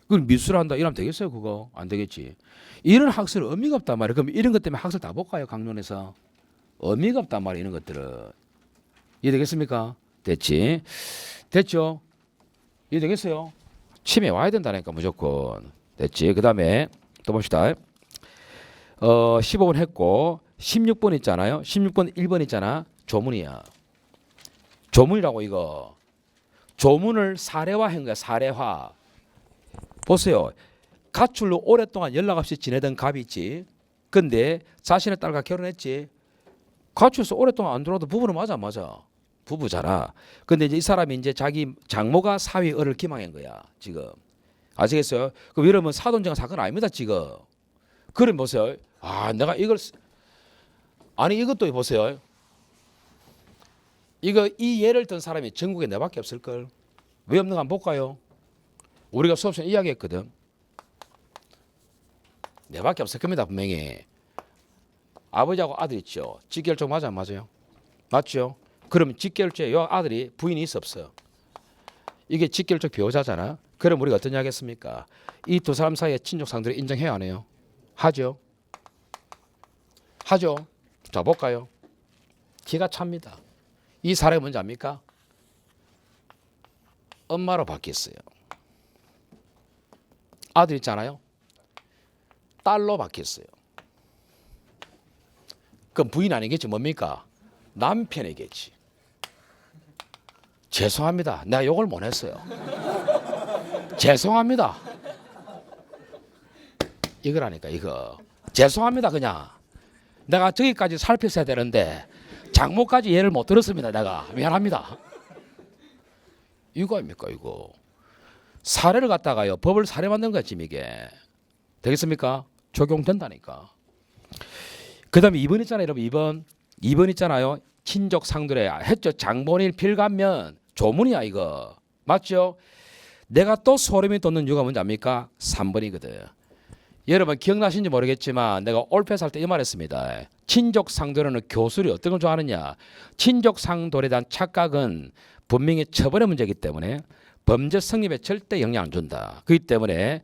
그걸 미술한다 이러면 되겠어요? 그거 안 되겠지. 이런 학설은 의미가 없단 말이에요. 그럼 이런 것 때문에 학설 다 볼까요? 강론에서 의미가 없단 말이에요. 이런 것들은 이해되겠습니까? 됐지? 됐죠? 이해되겠어요? 침해 와야 된다니까 무조건. 됐지? 그 다음에 또 봅시다. 15번 했고 16번 있잖아요. 16번 1번 있잖아. 조문이야. 조문이라고 이거. 조문을 사례화한 거야. 사례화. 보세요. 가출로 오랫동안 연락 없이 지내던 갑이 있지. 근데 자신의 딸과 결혼했지. 가출해서 오랫동안 안 들어와도 부부는 맞아 안 맞아? 부부잖아. 근데 이제 이 사람이 이제 자기 장모가 사위 을을 기망한 거야. 지금. 아시겠어요? 그럼 이러면 사돈쟁한 사건 아닙니다. 지금. 그럼 보세요. 아 내가 이걸 아니 이것도 보세요. 이거 이 예를 든 사람이 전국에 내밖에 없을걸. 왜 없는 거 한번 볼까요? 우리가 수업 시간에 이야기했거든. 내밖에 없을 겁니다. 분명히. 아버지하고 아들 있죠. 직결적 맞아 안 맞아요? 맞죠? 그러면 직결적 요 아들이 부인이 있어 없어? 이게 직결적 배우자잖아. 그럼 우리가 어떤 이야기 했습니까? 이 두 사람 사이에 친족 상들을 인정해야 안 해요? 하죠. 하죠. 자 볼까요? 기가 찹니다. 이 사례가 뭔지 압니까? 엄마로 바뀌었어요. 아들 있잖아요. 딸로 바뀌었어요. 그럼 부인 아니겠지. 뭡니까? 남편이겠지. 죄송합니다. 내가 욕을 못 했어요. 죄송합니다. 이거라니까 이거. 죄송합니다. 그냥 내가 저기까지 살폈어야 되는데 장모까지 예를 못 들었습니다. 내가 미안합니다. 이거 아닙니까 이거. 사례를 갖다가요. 법을 사례 만든 거야 지금 이게. 되겠습니까? 적용된다니까. 그 다음에 2번 있잖아요 여러분. 2번 있잖아요. 친족 상들에 했죠. 장본인 필감면 조문이야 이거. 맞죠? 내가 또 소름이 돋는 이유가 뭔지 압니까? 3번이거든. 여러분 기억나신지 모르겠지만 내가 올패스 할 때 이 말했습니다. 친족 상돌에는 교술이 어떤 걸 좋아하느냐. 친족 상돌에 대한 착각은 분명히 처벌의 문제이기 때문에 범죄 성립에 절대 영향 안 준다. 그렇기 때문에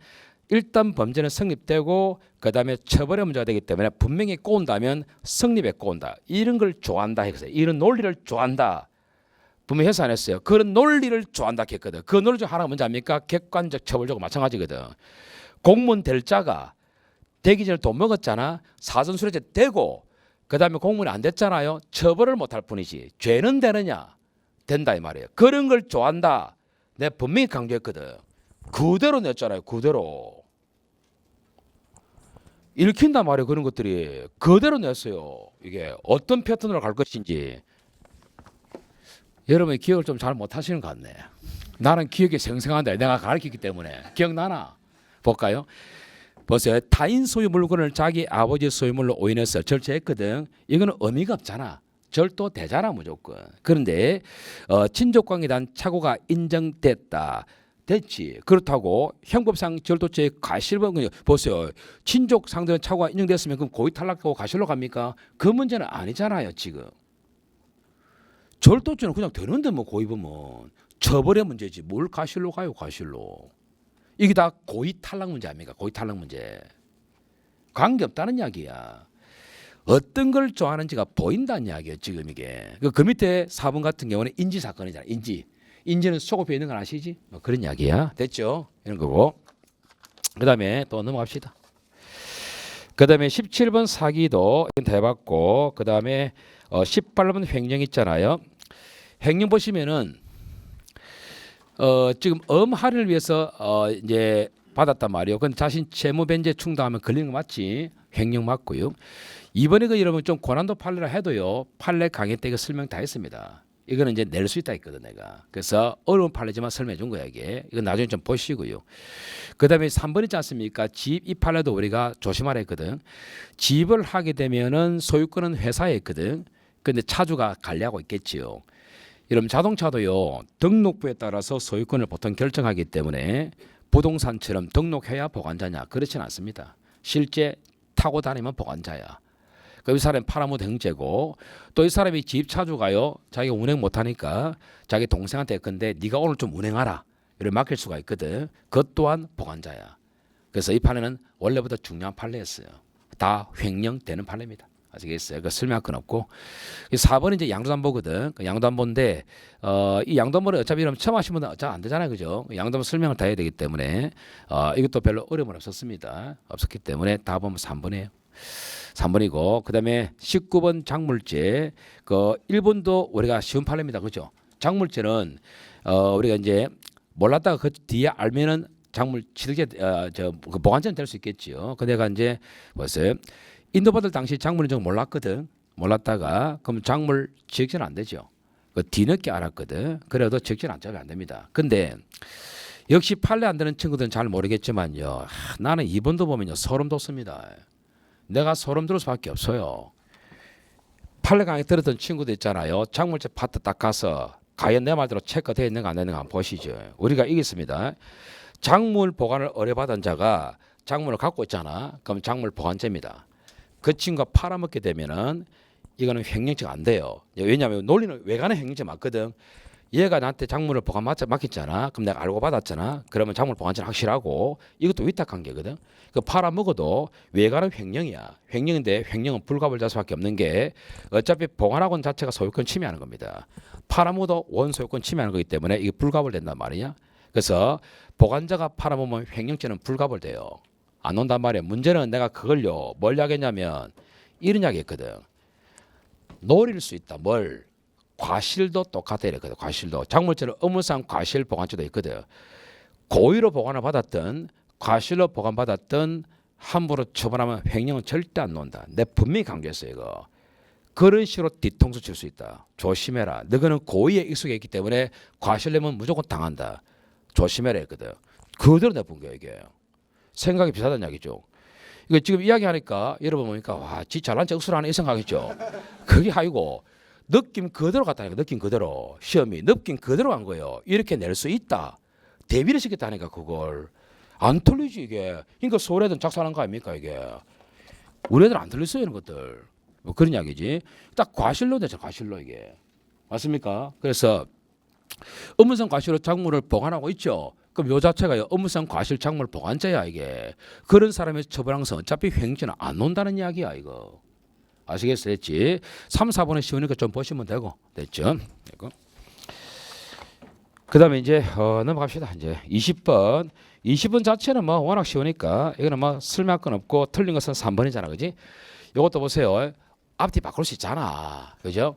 일단 범죄는 성립되고 그 다음에 처벌의 문제가 되기 때문에 분명히 꼬운다면 성립에 꼬운다. 이런 걸 좋아한다 했어요. 이런 논리를 좋아한다. 분명히 해서 안 했어요. 그런 논리를 좋아한다 했거든. 그 논리 중 하나가 뭔지 압니까? 객관적 처벌적으로 마찬가지거든. 공무원 될 자가 되기 전에 돈 먹었잖아. 사전수뢰죄 되고 그 다음에 공무원이 안 됐잖아요. 처벌을 못할 뿐이지 죄는 되느냐? 된다 이 말이에요. 그런 걸 좋아한다. 내가 분명히 강조했거든. 그대로 냈잖아요. 그대로. 읽힌단 말이에요. 그런 것들이. 그대로 냈어요. 이게 어떤 패턴으로 갈 것인지. 여러분이 기억을 좀 잘 못하시는 것 같네. 나는 기억이 생생한데 내가 가르치기 때문에. 기억나나? 볼까요? 보세요. 타인 소유 물건을 자기 아버지 소유물로 오인해서 절취했거든. 이거는 의미가 없잖아. 절도되잖아 무조건. 그런데 친족관계에 대한 착오가 인정됐다. 됐지. 그렇다고 형법상 절도죄의 과실범 보세요. 친족 상대는 착오가 인정됐으면 그럼 고의 탈락하고 과실로 갑니까? 그 문제는 아니잖아요 지금. 절도죄는 그냥 되는데 뭐 고의범은 처벌의 문제지. 뭘 과실로 가요 과실로. 이게 다 고의 탈락 문제 아닙니까? 고의 탈락 문제. 관계없다는 이야기야. 어떤 걸 좋아하는지가 보인다는 이야기예요 지금 이게. 그 밑에 4번 같은 경우는 인지 사건이잖아. 인지는 속업해 있는 건 아시지? 뭐 그런 이야기야. 됐죠? 이런 거고. 그 다음에 또 넘어갑시다. 그 다음에 17번 사기도 다 해봤고 그 다음에 18번 횡령 있잖아요. 횡령 보시면은 지금 할인을 위해서 이제 받았단 말이에요. 근데 자신 채무 변제 충당하면 걸리는 거 맞지? 횡령 맞고요. 이번에 그 여러분 좀 고난도 판례라 해도요. 판례 강의 때 이거 설명 다 했습니다. 이거는 이제 낼 수 있다 했거든 내가. 그래서 어려운 판례지만 설명해 준 거야 이게. 이건 나중에 좀 보시고요. 그 다음에 3번 있지 않습니까? 집 이 판례도 우리가 조심하라 했거든. 집을 하게 되면은 소유권은 회사에 있거든. 근데 차주가 관리하고 있겠지요. 여러분 자동차도요. 등록부에 따라서 소유권을 보통 결정하기 때문에 부동산처럼 등록해야 보관자냐? 그렇지는 않습니다. 실제 타고 다니면 보관자야. 이 사람이 팔아먹은 형제고 또 이 사람이 집 차주가요. 자기가 운행 못하니까 자기 동생한테 했건데 네가 오늘 좀 운행하라. 이를 맡길 수가 있거든. 그것 또한 보관자야. 그래서 이 판례는 원래부터 중요한 판례였어요. 다 횡령되는 판례입니다. 아시겠어요? 그 설명할 건 없고 4번은 이제 양도담보거든. 그 양도담보인데 이 양도담보를 어차피 이러면 처음 하신 분은 잘 안 되잖아요. 그죠? 양도담보 설명을 다 해야 되기 때문에 이것도 별로 어려움은 없었습니다. 없었기 때문에 답은 3번이에요. 3번이고 그다음에 19번 작물죄 그 1번도 우리가 쉬운 판례입니다. 그렇죠? 작물죄는 우리가 이제 몰랐다가 그 뒤에 알면은 작물 취득죄 그 보관죄는 될 수 있겠지요. 그 내가 이제 보세요. 인도받을 당시 작물인 줄 몰랐거든. 몰랐다가 그럼 작물 취득죄는 안 되죠. 그 뒤늦게 알았거든. 그래도 취득죄는 안 됩니다. 근데 역시 판례 안 되는 친구들은 잘 모르겠지만요. 나는 2번도 보면요. 소름 돋습니다. 내가 소름 돋을 수밖에 없어요. 판례 강의 들었던 친구들 있잖아요. 작물제 파트 딱 가서 과연 내 말대로 체크되어 있는가 안 되는가 한번 보시죠. 우리가 이겼습니다. 작물 보관을 의뢰받은 자가 작물을 갖고 있잖아. 그럼 작물 보관죄입니다. 그 친구가 팔아먹게 되면은 이거는 횡령죄가 안 돼요. 왜냐하면 논리는 외관의 횡령죄 맞거든. 얘가 나한테 작물을 보관 맡겼잖아. 그럼 내가 알고 받았잖아. 그러면 작물 보관자는 확실하고 이것도 위탁관계거든. 그 팔아먹어도 외관은 횡령이야. 횡령인데 횡령은 불가불자수밖에 없는 게 어차피 보관학원 자체가 소유권 침해하는 겁니다. 팔아먹어도 원소유권 침해하는 거기 때문에 이게 불가불된단 말이냐. 그래서 보관자가 팔아먹으면 횡령죄는 불가불돼요. 안 온단 말이야. 문제는 내가 그걸요 뭘 이야기했냐면 이런 이야기 했거든. 노릴 수 있다. 뭘? 과실도 똑같아 이랬거든. 과실도 작물죄는 의무상 과실 보관죄도 있거든. 고의로 보관을 받았든 과실로 보관받았든 함부로 처분하면 횡령은 절대 안 논다. 내 분명히 강조했어 이거. 그런 식으로 뒤통수 칠 수 있다. 조심해라. 너희는 고의에 익숙해 있기 때문에 과실 내면 무조건 당한다. 조심해라 했거든. 그대로 내본 거야 이게. 생각이 비슷하다는 이야기죠. 이거 지금 이야기하니까 여러분 보니까 와, 지 잘난 체 억수라네 이 생각했죠. 그게 아니고 느낌 그대로 갔다니까. 느낌 그대로. 시험이 느낌 그대로 간 거예요. 이렇게 낼 수 있다. 대비를 시켰다니까 그걸. 안 틀리지 이게. 그러니까 서울애들 작살난 거 아닙니까 이게. 우리 애들 안 틀렸어요 이런 것들. 뭐 그런 이야기지. 딱 과실로 되죠. 과실로 이게. 맞습니까? 그래서 의무성 과실로 작물을 보관하고 있죠. 그럼 요 자체가 의무성 과실 작물 보관자야 이게. 그런 사람의 처벌항상 어차피 횡령죄는 안 논다는 이야기야 이거. 아시겠어요? 됐지? 3, 4번은 쉬우니까 좀 보시면 되고. 됐죠? 그 다음에 이제 넘어갑시다. 이제 20번. 20번 자체는 뭐 워낙 쉬우니까 이거는 뭐 설명할 건 없고 틀린 것은 3번이잖아. 그지? 이것도 보세요. 앞뒤 바꿀 수 있잖아. 그죠?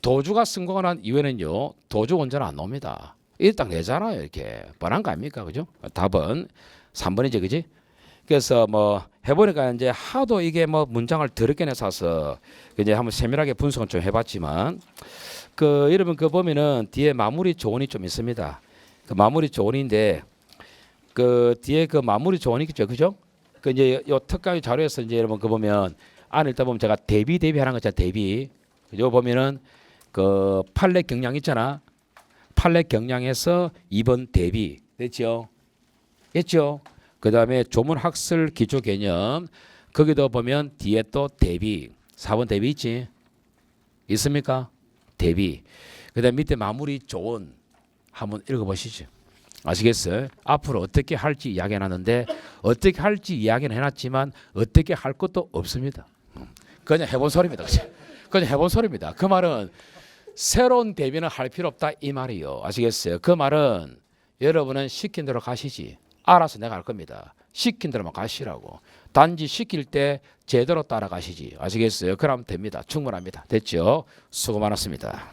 도주가 승고가 난 이후에는요. 도주 원자는 안 나옵니다. 이게 딱 내잖아요. 이렇게. 뻔한 거 아닙니까? 그죠? 답은 3번이지. 그지? 그래서 뭐 해보니까 이제 하도 이게 뭐 문장을 더럽게 내서 이제 한번 세밀하게 분석은 좀 해봤지만 그 여러분 그 보면은 뒤에 마무리 조언이 좀 있습니다. 그 마무리 조언인데 그 뒤에 그 마무리 조언이 있죠, 그죠? 그 이제 요 특강 자료에서 이제 여러분 그 보면 안에 일단 보면 제가 대비하는 거 있잖아, 대비. 그죠? 보면은 그 판례 경량 있잖아. 판례 경량에서 2번 대비 됐죠? 했죠? 그 다음에 조문 학설 기초 개념 거기도 보면 뒤에 또 대비 4번 대비 있지? 있습니까? 대비. 그 다음 밑에 마무리 조언 한번 읽어보시죠. 아시겠어요? 앞으로 어떻게 할지 이야기 해놨는데 어떻게 할지 이야기는 해놨지만 어떻게 할 것도 없습니다. 그냥 해본 소리입니다. 그냥 해본 소리입니다. 그 말은 새로운 대비는 할 필요 없다 이 말이요. 아시겠어요? 그 말은 여러분은 시킨 대로 가시지. 알아서 내가 할 겁니다. 시킨 대로만 가시라고. 단지 시킬 때 제대로 따라가시지. 아시겠어요? 그러면 됩니다. 충분합니다. 됐죠? 수고 많았습니다.